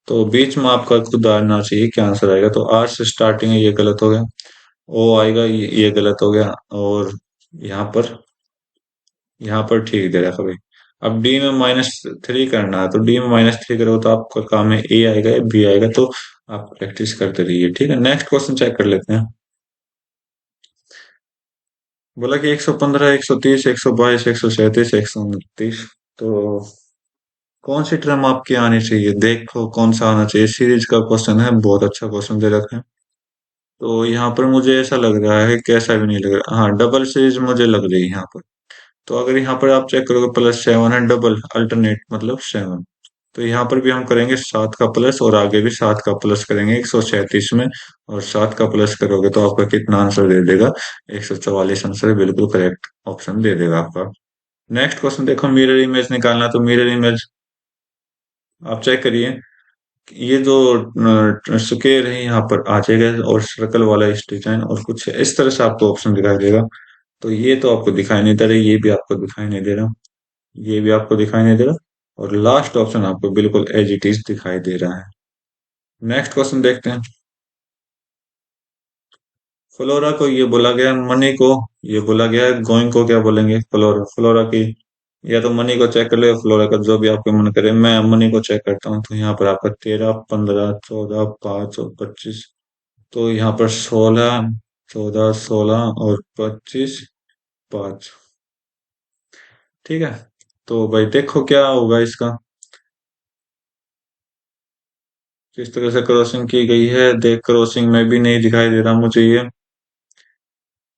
तो बीच में आपका खुद आना चाहिए क्या आंसर आएगा, तो आर से स्टार्टिंग है, ये गलत हो गया। ओ आएगा, ये गलत हो गया। और यहाँ पर यहाँ पर ठीक दे रखा भाई। अब डी में -3 करना है, तो डी में -3 करो तो आपका काम है, ए आएगा या बी आएगा, तो आप प्रैक्टिस करते रहिए, ठीक है। नेक्स्ट क्वेश्चन चेक कर लेते हैं। बोला कि 115, 130, 122, 137, 129। तो कौन सी टर्म आपकी आनी चाहिए, देखो कौन सा आना चाहिए, सीरीज का क्वेश्चन है, बहुत अच्छा क्वेश्चन दे रखा है। तो यहाँ पर मुझे ऐसा लग रहा है, कैसा भी नहीं लग रहा, हाँ डबल सीरीज मुझे लग रही है यहाँ पर। तो अगर यहाँ पर आप चेक करोगे, +7 है, डबल अल्टरनेट मतलब 7। तो यहाँ पर भी हम करेंगे 7 का प्लस, और आगे भी 7 का प्लस करेंगे 137 में। और 7 का प्लस करोगे तो आपका कितना आंसर दे देगा, 144 आंसर, बिल्कुल करेक्ट ऑप्शन दे देगा आपका। नेक्स्ट क्वेश्चन देखो, मिरर इमेज निकालना, तो मिरर इमेज आप चेक करिए। ये जो स्क्वायर है यहाँ पर आ जाएगा, और सर्कल वाला इस डिजाइन, और कुछ इस तरह से आपको ऑप्शन दिखाई देगा। तो ये तो आपको दिखाई नहीं दे रहा, ये भी आपको दिखाई नहीं दे रहा, ये भी आपको दिखाई नहीं दे रहा, और लास्ट ऑप्शन आपको बिल्कुल एज इट इज दिखाई दे रहा है। नेक्स्ट क्वेश्चन देखते हैं। फ्लोरा को ये बोला गया है, मनी को ये बोला गया है, गोइंग को क्या बोलेंगे, फ्लोरा, फ्लोरा की। या तो मनी को चेक कर लो, या फ्लोरा का, जो भी आपको मन करे। मैं मनी को चेक करता हूँ, तो यहाँ पर आपका 13, 15, 14, 5 और 25। तो यहाँ पर 16, 14, 16 और 25, 5, ठीक है। तो भाई देखो क्या होगा इसका, किस तरह से क्रॉसिंग की गई है, देख क्रॉसिंग में भी नहीं दिखाई दे रहा मुझे ये।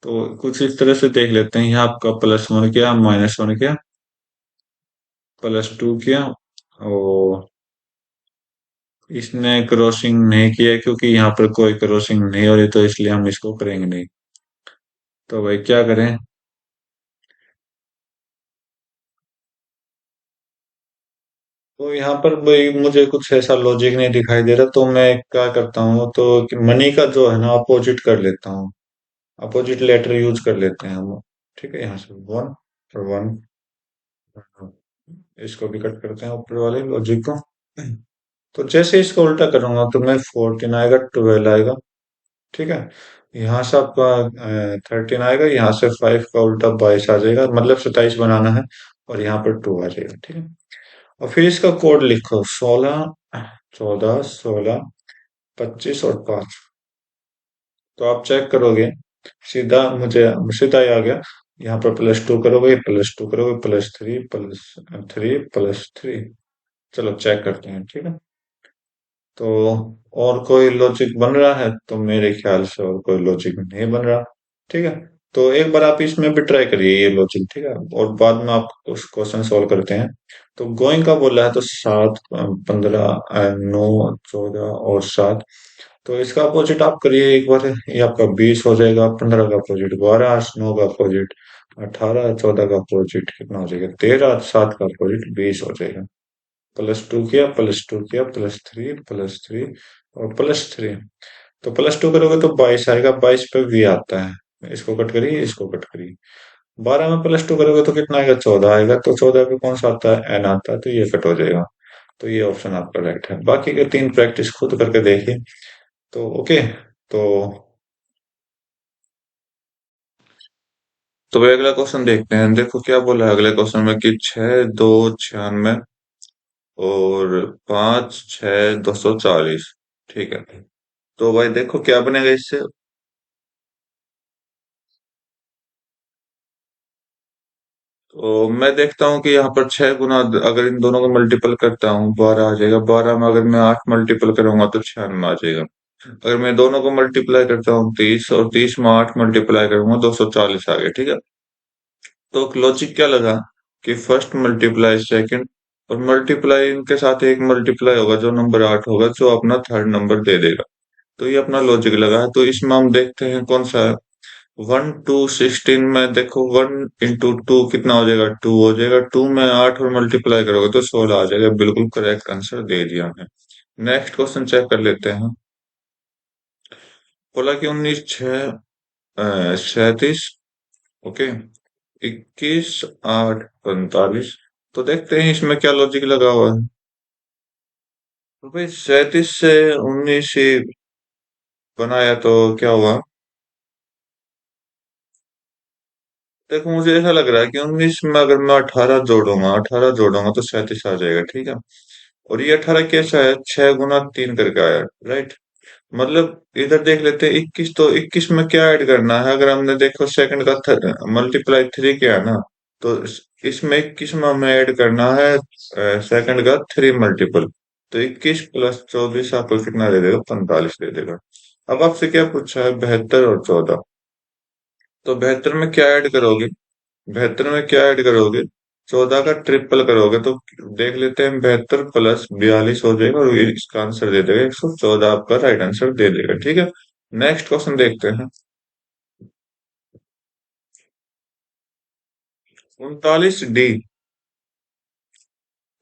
तो कुछ इस तरह से देख लेते हैं, यहाँ आपका +1 किया, -1 किया, +2 किया, और इसने क्रॉसिंग नहीं किया क्योंकि यहाँ पर कोई क्रॉसिंग नहीं हो रही, तो इसलिए हम इसको करेंगे नहीं। तो भाई क्या करें, तो यहाँ पर भाई मुझे कुछ ऐसा लॉजिक नहीं दिखाई दे रहा, तो मैं क्या करता हूँ तो कि मनी का जो है ना अपोजिट कर लेता हूँ। अपोजिट लेटर यूज कर लेते हैं हम। ठीक है, यहाँ से वन और वन, इसको भी कट करते हैं ऊपर वाले लॉजिक को। तो जैसे इसको उल्टा करूंगा तो मैं 14 आएगा, 12 आएगा। ठीक है, यहाँ से आपका 13 आएगा, यहाँ से 5 का उल्टा 22 आ जाएगा, मतलब 27 बनाना है। और यहाँ पर 2 आ जाएगा। ठीक है, और फिर इसका कोड लिखो, 16, 14, 16, 25 और 5। तो आप चेक करोगे, सीधा मुझे सीधा ही आ गया। यहाँ पर +2 करोगे, +2 करोगे, +3 चलो चेक करते हैं। ठीक है, तो और कोई लॉजिक बन रहा है तो मेरे ख्याल से और कोई लॉजिक नहीं बन रहा। ठीक है, तो एक बार आप इसमें भी ट्राई करिए ये लॉजिक। ठीक है, और बाद में आप उस क्वेश्चन सॉल्व करते हैं। तो गोइंग का बोला है तो 7, 15, 9, 14 और 7। तो इसका अपोजिट आप करिए एक बार, ये आपका 20 हो जाएगा, 15 का अपोजिट 12, 9 का अपोजिट 18, 14 का अपोजिट कितना हो जाएगा 13, 7 का अपोजिट 20 हो जाएगा। +2 किया, +2 किया, +3 और +3। तो +2 करोगे तो 22 आएगा, 22 पे V आता है, इसको कट करिए, इसको कट करिए। 12 में +2 करोगे तो कितना आएगा 14 आएगा, तो 14 पे कौन सा आता है N आता है, तो ये कट हो जाएगा। तो ये ऑप्शन आपका राइट है। बाकी के 3 प्रैक्टिस खुद करके देखिए। तो ओके, तो तो भाई अगला क्वेश्चन देखते हैं। देखो क्या बोला है अगले क्वेश्चन में कि 6, 2, 96 और 5, 6, 240। ठीक है, तो भाई देखो क्या बनेगा इससे। तो मैं देखता हूँ कि यहाँ पर 6 गुना, अगर इन दोनों को मल्टीपल करता हूँ 12 आ जाएगा, 12 में अगर मैं 8 मल्टीपल करूंगा तो 96 आ जाएगा। अगर मैं दोनों को मल्टीप्लाई करता हूँ 30, और 30 में 8 मल्टीप्लाई करूंगा 240 आ गया। ठीक है, तो लॉजिक क्या लगा कि फर्स्ट मल्टीप्लाई सेकंड, और मल्टीप्लाई इनके साथ एक मल्टीप्लाई होगा जो नंबर 8 होगा, जो अपना थर्ड नंबर दे देगा। तो ये अपना लॉजिक लगा है। तो इसमें हम देखते हैं कौन सा है। 1 to 16 में देखो, 1 into 2 कितना हो जाएगा, 2 हो जाएगा। 2 में 8 और मल्टीप्लाई करोगे तो 16 आ जाएगा। बिल्कुल करेक्ट आंसर दे दिया हमने। नेक्स्ट क्वेश्चन चेक कर लेते हैं। बोला कि 19, 6, 37, ओके, 21, 8, 45। तो देखते हैं इसमें क्या लॉजिक लगा हुआ है। तो भाई 37 से 19 ही बनाया तो क्या हुआ। देखो मुझे ऐसा लग रहा है कि 19 में अगर मैं 18 जोड़ूंगा तो 37 आ जाएगा। ठीक है, और ये 18 कैसा है, 6 गुना 3 करके आया। राइट, मतलब इधर देख लेते हैं 21। तो 21 में क्या ऐड करना है, अगर हमने देखो सेकंड का मल्टीप्लाई 3 किया है ना, तो इसमें 21 में हमें ऐड करना है सेकंड का 3 मल्टीपल। तो 21 + 24 आपको कितना दे देगा, 45 दे देगा। अब आपसे क्या पूछा है, 72 और 14। तो 72 में क्या ऐड करोगे, 72 में क्या ऐड करोगे, 14 का ट्रिपल करोगे तो देख लेते हैं, 72 + 42 हो जाएगा, और ये इसका आंसर दे देगा 114। आपका राइट आंसर दे देगा। ठीक है, नेक्स्ट क्वेश्चन देखते हैं। 39D,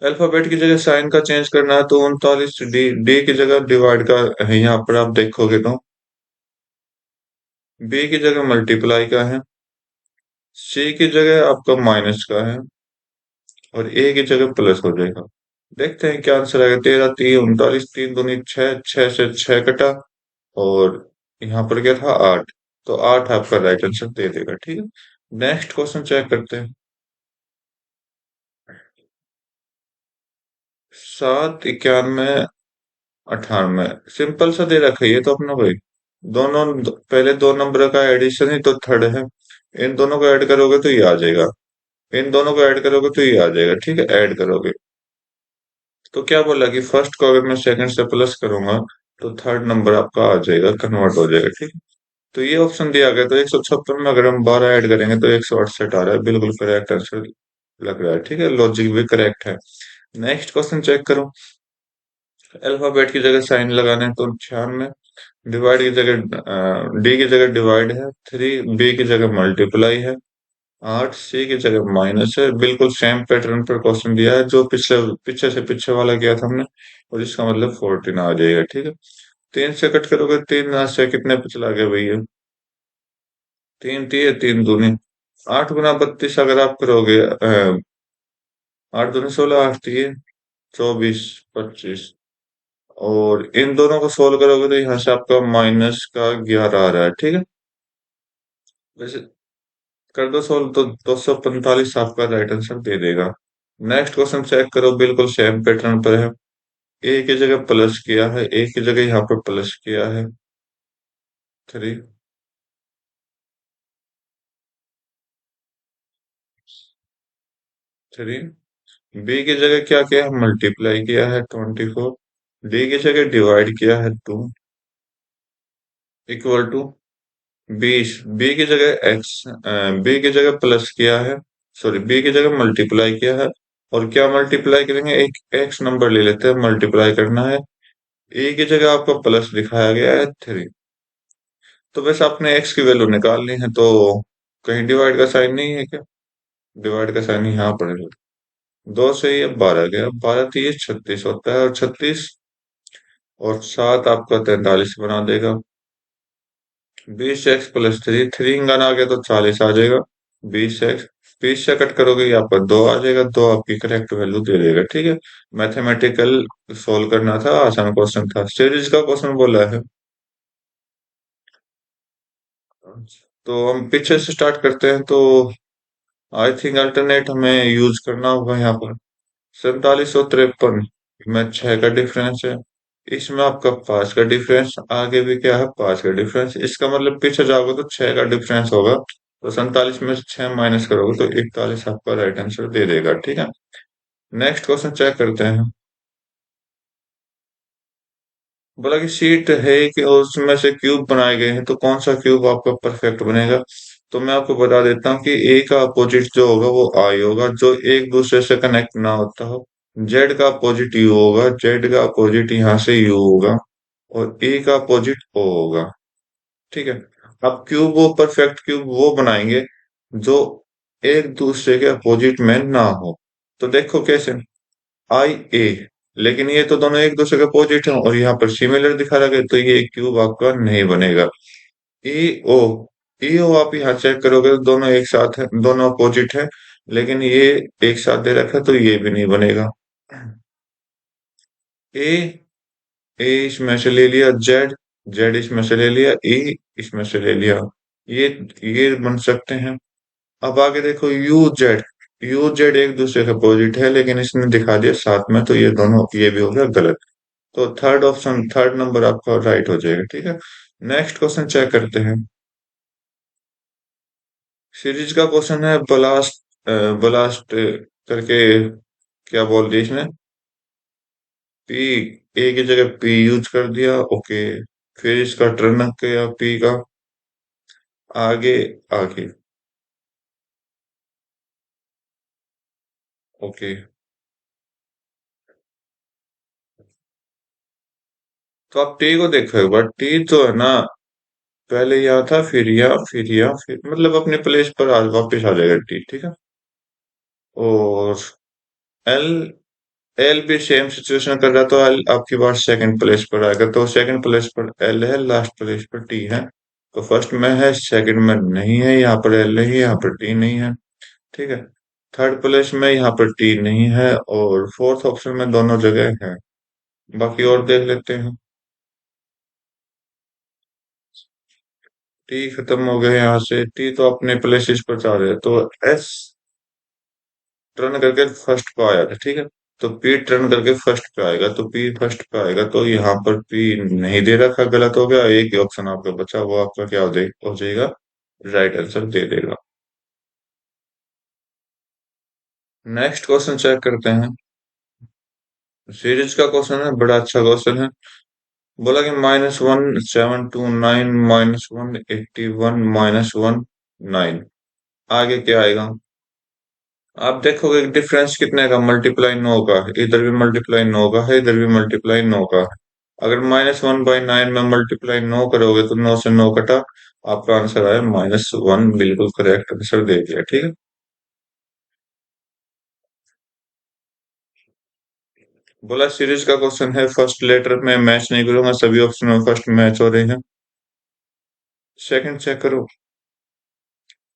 अल्फाबेट की जगह साइन का चेंज करना है, तो 39D, डी की जगह डिवाइड का है, यहाँ पर आप देखोगे तो बी की जगह मल्टीप्लाई का है, सी की जगह आपका माइनस का है, और ए की जगह प्लस हो जाएगा। देखते हैं क्या आंसर आएगा। 13, 3, 39, 3 दूनी 6, 6 से 6 कटा, और यहाँ पर क्या था 8। तो 8 आपका राइट आंसर दे देगा। ठीक है, नेक्स्ट क्वेश्चन चेक करते हैं। 7, 91, 98, सिंपल सा दे रखा है ये तो अपना भाई। पहले दो नंबर का एडिशन ही तो थर्ड है। इन दोनों को ऐड करोगे तो ये आ जाएगा, इन दोनों को ऐड करोगे तो ये आ जाएगा। ठीक है, ऐड करोगे तो क्या बोला कि फर्स्ट को अगर मैं सेकंड से प्लस करूंगा तो थर्ड नंबर आपका आ जाएगा, कन्वर्ट हो जाएगा। ठीक है, तो ये ऑप्शन दिया गया। तो 156 में अगर हम 12 ऐड करेंगे तो 168 आ रहा है। बिल्कुल करेक्ट आंसर लग रहा है। ठीक है, लॉजिक भी करेक्ट है। नेक्स्ट क्वेश्चन चेक करो। अल्फाबेट की जगह साइन लगाना है, तो 96, डिवाइड की जगह डी की जगह डिवाइड है, 3 बी की जगह मल्टीप्लाई है, आठ सी की जगह माइनस है, बिल्कुल सेम पैटर्न पर क्वेश्चन दिया है जो पिछले पीछे से पीछे वाला किया था हमने। और इसका मतलब 14 आ जाएगा, ठीक है। तीन से कट करोगे, तीन से कितने पे चला गया भैया? तीन तीन तीन दूनी 8 गुना 32, अगर आप करोगे 8 दूनी 16, 8 तीन 24, 25। और इन दोनों को सोल्व करोगे तो यहाँ से आपका -11 आ रहा है, ठीक है। वैसे कर दो सोल्व तो 245 आपका राइट आंसर दे देगा। नेक्स्ट क्वेश्चन चेक करो, बिल्कुल सेम पैटर्न पर है। ए की जगह प्लस किया है, ए की जगह यहाँ पर प्लस किया है 3। 3। बी की जगह क्या किया है? मल्टीप्लाई किया है 24। डी की जगह डिवाइड किया है 2, इक्वल टू 20। बी की जगह एक्स, बी की जगह प्लस किया है, सॉरी बी की जगह मल्टीप्लाई किया है। और क्या मल्टीप्लाई करेंगे? एक एक्स नंबर ले लेते हैं, मल्टीप्लाई करना है। ए की जगह आपको प्लस दिखाया गया है 3। तो वैसे आपने एक्स की वैल्यू निकालनी है, तो कहीं डिवाइड का साइन नहीं है क्या? डिवाइड का साइन यहाँ पर है। दो से ये 12 गया, 12 3 36 होता है, और 36 और 7 आपका 43 बना देगा। 20x + 3, 3 गना आ गया तो 40 आ जाएगा। 20x, 20 से कट करोगे ये आपका 2 आ जाएगा, 2 आपकी करेक्ट वैल्यू दे देगा, ठीक है। मैथमेटिकल सोल्व करना था, आसान क्वेश्चन था, सीरीज का क्वेश्चन बोला है। तो हम पीछे से स्टार्ट करते हैं, तो आई थिंक अल्टरनेट हमें यूज करना होगा यहाँ पर। 4753 में 6 का डिफरेंस है, इसमें आपका 5 का डिफरेंस, आगे भी क्या है? 5 का डिफरेंस। इसका मतलब पीछे जाओगे तो 6 का डिफरेंस होगा, तो 47 में से 6 माइनस करोगे तो 41 आपका राइट आंसर दे देगा, ठीक है। नेक्स्ट क्वेश्चन चेक करते हैं। बोला कि शीट है कि उसमें से क्यूब बनाए गए हैं, तो कौन सा क्यूब आपका परफेक्ट बनेगा? तो मैं आपको बता देता हूँ कि ए का अपोजिट जो होगा वो आई होगा, जो एक दूसरे से कनेक्ट ना होता हो। जेड का अपोजिट यू होगा, जेड का अपोजिट यहाँ से यू होगा। और ए का अपोजिट ओ होगा, ठीक है। अब क्यूब, वो परफेक्ट क्यूब वो बनाएंगे जो एक दूसरे के अपोजिट में ना हो। तो देखो कैसे, आई ए, लेकिन ये तो दोनों एक दूसरे के अपोजिट हैं और यहाँ पर सिमिलर दिखा रहा है, तो ये क्यूब आपका नहीं बनेगा। ई ओ, ई ओ आप यहाँ चेक करोगे तो दोनों एक साथ है, दोनों अपोजिट है, लेकिन ये एक साथ दे रखा है तो ये भी नहीं बनेगा। ए, ए इसमें से ले लिया, जेड, जेड इसमें से ले लिया, ई इसमें से ले लिया, ये ये बन सकते हैं। अब आगे देखो यू जेड, यू जेड एक दूसरे के अपोजिट है, लेकिन इसने दिखा दिया साथ में, तो ये दोनों, ये भी हो गया गलत। तो थर्ड ऑप्शन, थर्ड नंबर आपका राइट हो जाएगा, ठीक है। नेक्स्ट क्वेश्चन चेक करते हैं। सीरीज का क्वेश्चन है, ब्लास्ट, ब्लास्ट करके क्या बोल दिया इसने? पी, ए की जगह पी यूज कर दिया, ओके। फिर इसका टर्न किया पी का, आगे, आगे, ओके। तो आप टी को देखो एक बार, टी तो है ना, पहले यहाँ था, फिर यहाँ, फिर यहाँ, फिर मतलब अपने प्लेस पर वापिस आ जाएगा टी, ठीक है। और एल, एल भी सेम सिचुएशन कर रहा, तो एल आपकी बार सेकंड प्लेस पर आएगा, तो सेकंड प्लेस पर एल है, लास्ट प्लेस पर टी है। तो फर्स्ट में है, सेकंड में नहीं है, यहाँ पर एल नहीं है, यहाँ पर टी नहीं है, ठीक है। थर्ड प्लेस में यहाँ पर टी नहीं है, और फोर्थ ऑप्शन में दोनों जगह है। बाकी और देख लेते हैं। टी खत्म हो गया यहाँ से, टी तो अपने प्लेसेस पर जा रहे हैं, तो एस टर्न करके फर्स्ट पे आया था, ठीक है। तो पी टर्न करके फर्स्ट पे आएगा, तो पी फर्स्ट पे आएगा, तो यहाँ पर पी नहीं दे रखा, गलत हो गया। एक ही ऑप्शन आपका बचा, वो आपका क्या हो जाएगा? राइट आंसर दे देगा। नेक्स्ट क्वेश्चन चेक करते हैं। सीरीज का क्वेश्चन है, बड़ा अच्छा क्वेश्चन है। बोला कि -1729 -181 -19, आगे क्या आएगा? आप देखोगे डिफरेंस कितने का, मल्टीप्लाई 9 का है, इधर भी मल्टीप्लाई 9 का है, इधर भी मल्टीप्लाई 9 का है। अगर -1/9 में मल्टीप्लाई 9 करोगे तो 9 से 9 कटा, आपका आंसर आया -1। बिल्कुल करेक्ट आंसर दे दिया, ठीक है। बोला सीरीज का क्वेश्चन है, फर्स्ट लेटर में मैच नहीं करूंगा, सभी ऑप्शन में फर्स्ट मैच हो रहे हैं। सेकंड चेक करो।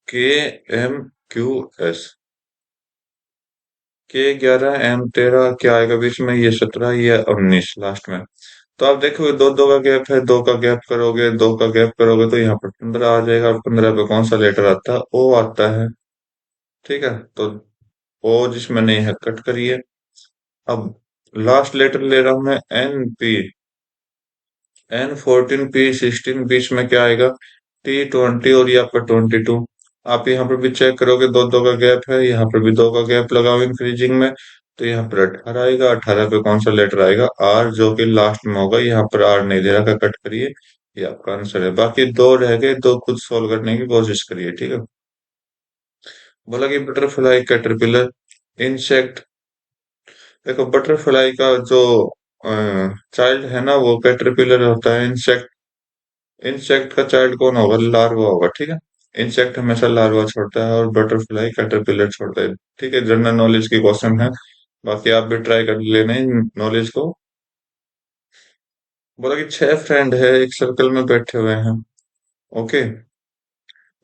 KMQS। K11 M13, क्या आएगा बीच में? ये 17, ये 19 लास्ट में। तो आप देखोगे दो दो का गैप है, दो का गैप करोगे, दो का गैप करोगे तो यहाँ पर 15 आ जाएगा। और 15 पे कौन सा लेटर आता है? O आता है। ठीक है, तो O जिसमें नहीं है कट करिए। अब लास्ट लेटर ले रहा हूं मैं NP। N14P16, बीच में क्या आएगा? T20 और ये आपका 22। आप यहाँ पर भी चेक करोगे दो दो का गैप है, यहाँ पर भी दो का गैप लगाओ इंक्रीजिंग में, तो यहाँ पर 18 आएगा। 18 पे कौन सा लेटर आएगा? R, जो कि लास्ट में होगा। यहाँ पर R नहीं दे रखा, कट करिए। ये आपका आंसर है। बाकी दो रह गए, दो खुद सोल्व करने की कोशिश करिए, ठीक है। बोला कि बटरफ्लाई, कैटरपिलर, इंसेक्ट। देखो बटरफ्लाई का जो चाइल्ड है ना, वो कैटरपिलर होता है। इंसेक्ट का चाइल्ड कौन होगा? लार्वा होगा, ठीक है। इंसेक्ट हमेशा लार्वा छोड़ता है और बटरफ्लाई कैटरपिलर छोड़ता है। ठीक है, जनरल नॉलेज की क्वेश्चन है। बाकी आप भी ट्राई कर लेना नॉलेज को। बोला कि 6 फ्रेंड है, एक सर्कल में बैठे हुए हैं। ओके,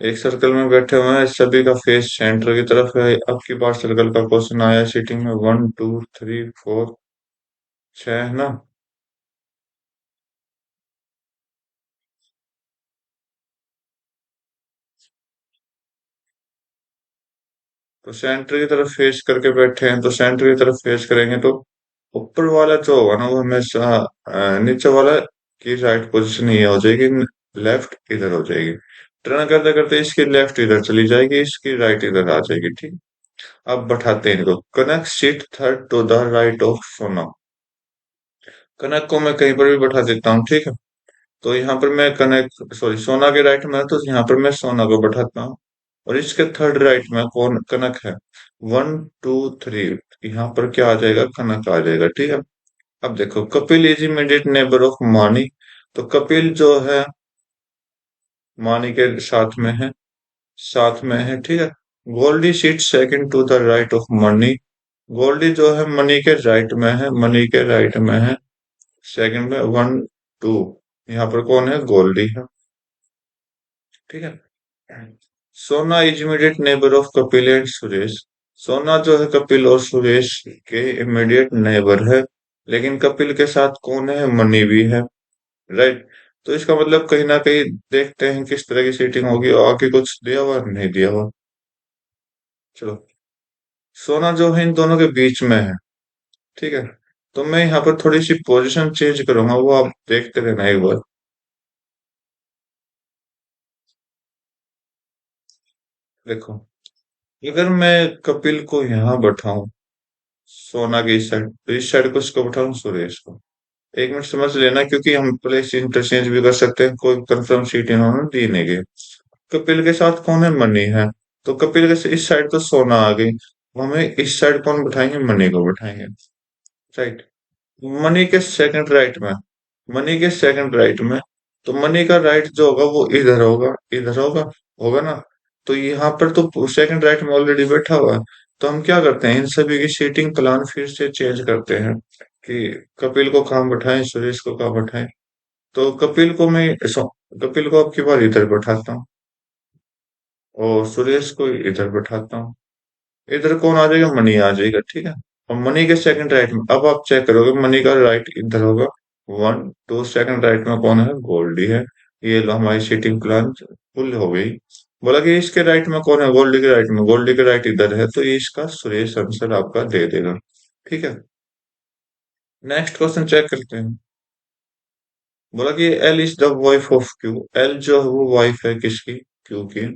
एक सर्कल में बैठे हुए हैं, सभी का फेस सेंटर की तरफ है। अब की बार सर्कल का क्वेश्चन आया सीटिंग में, 1 2 3 4, 6 है ना। तो सेंटर की तरफ फेस करके बैठे हैं, तो सेंटर की तरफ फेस करेंगे तो ऊपर वाला जो होगा ना, वो हमेशा नीचे वाला की राइट पोजीशन ये हो जाएगी, लेफ्ट इधर हो जाएगी। टर्न करते करते इसकी लेफ्ट इधर चली जाएगी, इसकी राइट इधर आ जाएगी, ठीक। अब बैठाते हैं इनको। Kanak seat third to the right of Sona. Kanak को मैं कहीं पर भी बैठा देता हूँ, ठीक है। तो यहाँ पर मैं कनक, सॉरी, सोना के राइट में है, तो यहाँ पर मैं सोना को बैठाता हूँ। और इसके थर्ड राइट में कौन? कनक है। 1 2 3, यहाँ पर क्या आ जाएगा? कनक आ जाएगा, ठीक है। अब देखो, Kapil is immediate neighbour of मानी। तो कपिल जो है मानी के साथ में है, साथ में है, ठीक है। Goldy sit second to the right of Mani. Goldy जो है मनी के राइट में है, मनी के राइट में है, सेकंड में। 1 2, यहाँ पर कौन है? गोल्डी है, ठीक है। सोना is immediate neighbour of Kapil and Suresh. सोना जो है कपिल और सुरेश के इमीडिएट नेबर है, लेकिन कपिल के साथ कौन है? मनी भी है, राइट। तो इसका मतलब कहीं ना कहीं देखते हैं किस तरह की सीटिंग होगी। और आगे कुछ दिया हुआ? नहीं दिया हुआ। चलो, सोना जो है इन दोनों के बीच में है, ठीक है। तो मैं यहाँ पर थोड़ी सी पोजीशन चेंज करूंगा, वो आप देखते रहना एक बार। देखो, अगर मैं कपिल को यहाँ बैठाऊं सोना की इस साइड, तो इस साइड को इसको बैठाऊं सुरेश को। एक मिनट समझ लेना, क्योंकि हम प्लेस इंटरचेंज भी कर सकते हैं, कोई कंफर्म सीट इन्होंने दी नहीं गई। कपिल के साथ कौन है? मनी है। तो कपिल के इस साइड तो सोना आ गई, तो हमें इस साइड कौन बिठाएंगे? मनी को बिठाएंगे, राइट। मनी के सेकंड राइट में, मनी के सेकंड राइट में, तो मनी का राइट जो होगा वो इधर होगा, इधर होगा, होगा ना। तो यहाँ पर तो सेकंड राइट में ऑलरेडी बैठा हुआ है। तो हम क्या करते हैं, इन सभी की सीटिंग प्लान फिर से चेंज करते हैं कि कपिल को कहाँ बैठाएं, सुरेश को कहाँ बैठाएं। तो कपिल को अब की बार इधर बैठाता हूँ और सुरेश को इधर बैठाता हूँ। इधर कौन आ जाएगा? मनी आ जाएगा, ठीक है। और मनी के सेकंड राइट में अब आप चेक करोगे, मनी का राइट इधर होगा। 1 2, सेकंड राइट में कौन है? गोल्डी है। ये लो, हमारी सीटिंग प्लान फुल हो गई। बोला कि इसके राइट में कौन है? गोल्डी के राइट में, गोल्डी के राइट इधर है, तो ये इसका सुरेश आंसर आपका दे देगा, ठीक है। नेक्स्ट क्वेश्चन चेक करते हैं। बोला कि L is the wife of Q. L जो है वो वाइफ है किसकी? क्यू की।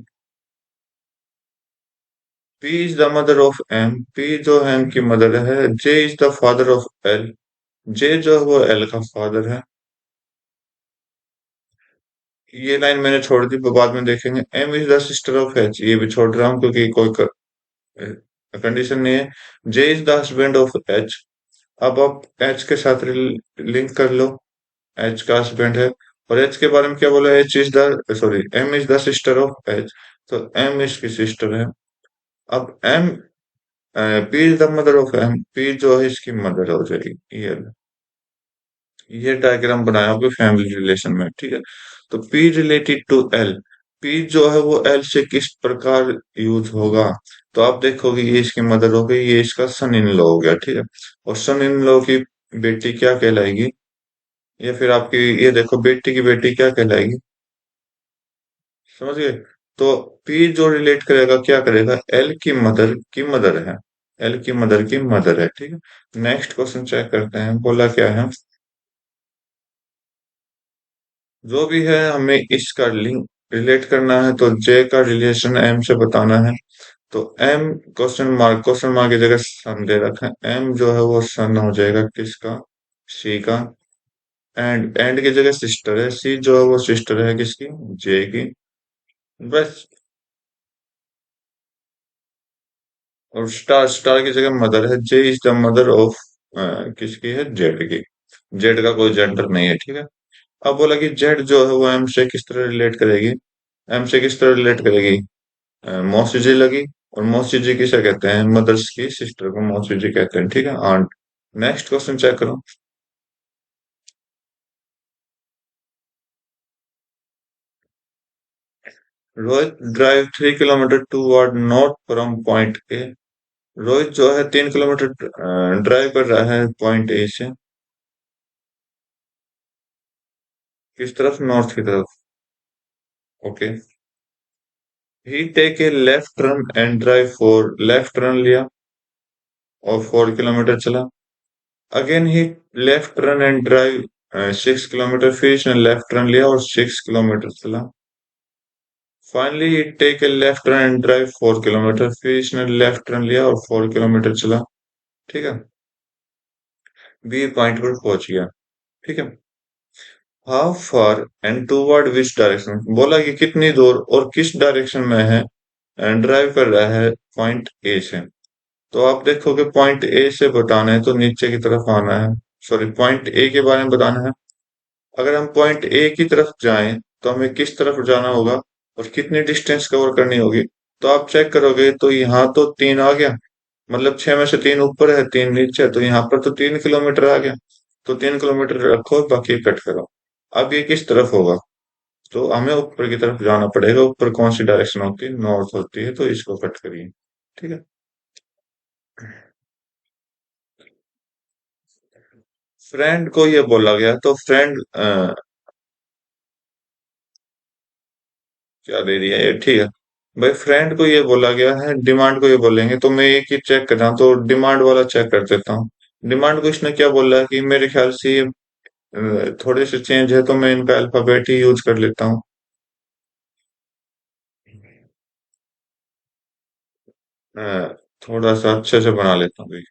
P is the mother of M। P जो है M की मदर है। J is the father of L। J जो है वो L का फादर है। ये लाइन मैंने छोड़ दी, वो बाद में देखेंगे। M is the sister of H। ये भी छोड़ रहा हूँ क्योंकि कोई कंडीशन नहीं है। J is the husband of H। अब आप H के साथ लिंक कर लो। एच का हस्बैंड है। और एच के बारे में क्या बोला, H is the sorry M is the sister of H, तो एम इसकी सिस्टर है। अब M, P is the mother of M, P जो है इसकी मदर हो जाएगी। ये डायग्राम बनाया आपके फैमिली रिलेशन में, ठीक है। तो P related to L, P जो है वो एल से किस प्रकार यूज होगा, तो आप देखोगे ये इसकी मदर हो गई, ये इसका सन इन लॉ हो गया, ठीक है। और सन इन लॉ की बेटी क्या कहलाएगी, या फिर आपकी ये देखो बेटी की बेटी क्या कहलाएगी, समझ गए। तो पी जो रिलेट करेगा क्या करेगा, एल की मदर है, एल की मदर की मदर है, ठीक है। नेक्स्ट क्वेश्चन चेक करते हैं, बोला क्या है। जो भी है हमें इसका लिंक रिलेट करना है, तो जे का रिलेशन एम से बताना है। तो एम, क्वेश्चन मार्क की जगह सन दे रखा है, एम जो है वो सन हो जाएगा किसका, सी का। एंड की जगह सिस्टर है, सी जो है वो सिस्टर है किसकी, जे की। बस। और स्टार, स्टार की जगह मदर है, जे इज द मदर ऑफ किसकी है, जेड की। जेड का कोई जेंडर नहीं है, ठीक है। अब बोला कि जेड जो है वो एम से किस तरह रिलेट करेगी, एम से किस तरह रिलेट करेगी, मौसी जी लगी। और मौसी जी किसे कहते हैं, मदर्स की सिस्टर को मौसी जी कहते हैं, ठीक है, आंट। नेक्स्ट क्वेश्चन चेक करो। Rohit drive 3 kilometre toward north from point A, Rohit जो है 3 किलोमीटर ड्राइव कर रहा है पॉइंट ए से किस तरफ, नॉर्थ की तरफ। Okay. He take a left turn and drive for, left turn लिया और 4 किलोमीटर चला। Again he left turn and drive 6 kilometre, फिर इसने लेफ्ट टर्न लिया और 6 किलोमीटर चला। Finally he take a left turn and drive 4 kilometre, फिर इसने लेफ्ट टर्न लिया और 4 किलोमीटर चला, ठीक है। बी पॉइंट पर पहुंच गया, ठीक है। How far and toward which direction, बोला कि कितनी दूर और किस डायरेक्शन में है, एंड ड्राइव कर रहा है पॉइंट ए से। तो आप देखोगे पॉइंट ए से बताना है तो नीचे की तरफ आना है, सॉरी पॉइंट ए के बारे में बताना है। अगर हम पॉइंट ए की तरफ जाएं तो हमें किस तरफ जाना होगा और कितनी डिस्टेंस कवर करनी होगी। तो आप चेक करोगे तो यहाँ तो 3 आ गया, मतलब 6 में से 3 ऊपर है 3 नीचे है, तो यहाँ पर तो 3 किलोमीटर आ गया। तो 3 किलोमीटर रखो, बाकी कट करो। अब ये किस तरफ होगा, तो हमें ऊपर की तरफ जाना पड़ेगा। ऊपर कौन सी डायरेक्शन होती है, नॉर्थ होती है, तो इसको कट करिए, ठीक है। फ्रेंड को ये बोला गया, तो फ्रेंड क्या दे दिया ये, ठीक है। भाई फ्रेंड को ये बोला गया है, डिमांड को ये बोलेंगे, तो मैं एक ही चेक कर रहा हूँ, तो डिमांड वाला चेक कर देता हूँ। डिमांड को इसने क्या बोला है कि मेरे ख्याल से ये थोड़े से चेंज है, तो मैं इनका अल्फाबेट ही यूज कर लेता हूँ। अ, थोड़ा सा अच्छे से बना लेता हूँ भाई।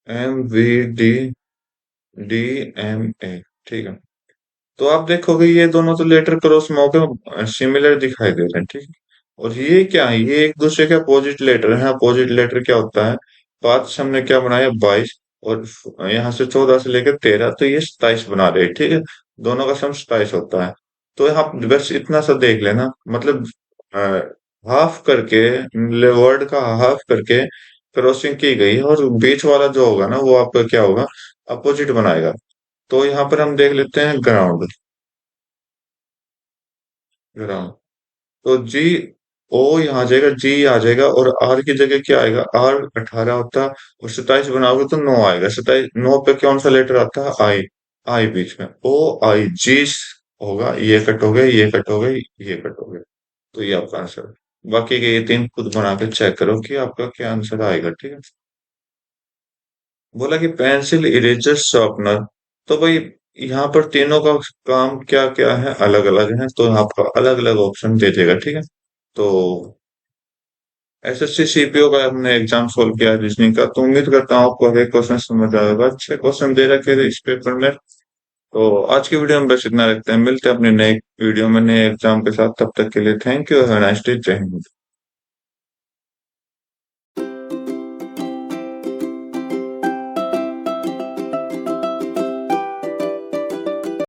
MVDDMA, ठीक है। तो आप देखोगे ये दोनों तो लेटर क्रॉस में होकर सिमिलर दिखाई दे रहे हैं, ठीक है। और ये क्या है, ये एक दूसरे के अपोजिट लेटर है। अपोजिट लेटर क्या होता है, 5 हमने क्या बनाया 22, और यहाँ से 14 से लेकर 13, तो ये 27 बना रहे हैं, ठीक है। दोनों का सम 27 होता है। तो यहाँ बस इतना सा देख लेना, मतलब हाफ करके, वर्ड का हाफ करके क्रॉसिंग की गई है, और बीच वाला जो होगा ना वो आपका क्या होगा, अपोजिट बनाएगा। तो यहाँ पर हम देख लेते हैं ग्राउंड, ग्राउंड। तो जी, ओ यहाँ आ जाएगा, जी आ जाएगा, और आर की जगह क्या आएगा, आर 18 होता है, और 27 बनाओगे तो 9 आएगा। 27, 9 पे कौन सा लेटर आता है, आई। आई बीच में, ओ आई जी होगा, ये कट हो गए, ये कट हो गए, ये कट हो गए। तो ये आपका आंसर है। बाकी के ये 3 खुद बना के चेक करो कि आपका क्या आंसर आएगा, ठीक है। बोला कि पेंसिल, इरेजर, शार्पनर, तो भाई यहाँ पर तीनों का काम क्या क्या है, अलग अलग है, तो आपका अलग अलग ऑप्शन दे देगा, ठीक है। तो एसएससी सीपीओ का हमने एग्जाम सोल्व किया रीजनिंग का, तो उम्मीद करता हूँ आपको हर एक क्वेश्चन समझ आएगा। अच्छे क्वेश्चन दे रखे थे इस पेपर में। तो आज की वीडियो में बस इतना रखते हैं, मिलते हैं अपने नए वीडियो में नए एग्जाम के साथ। तब तक के लिए thank you, have a nice day, जय हिंद।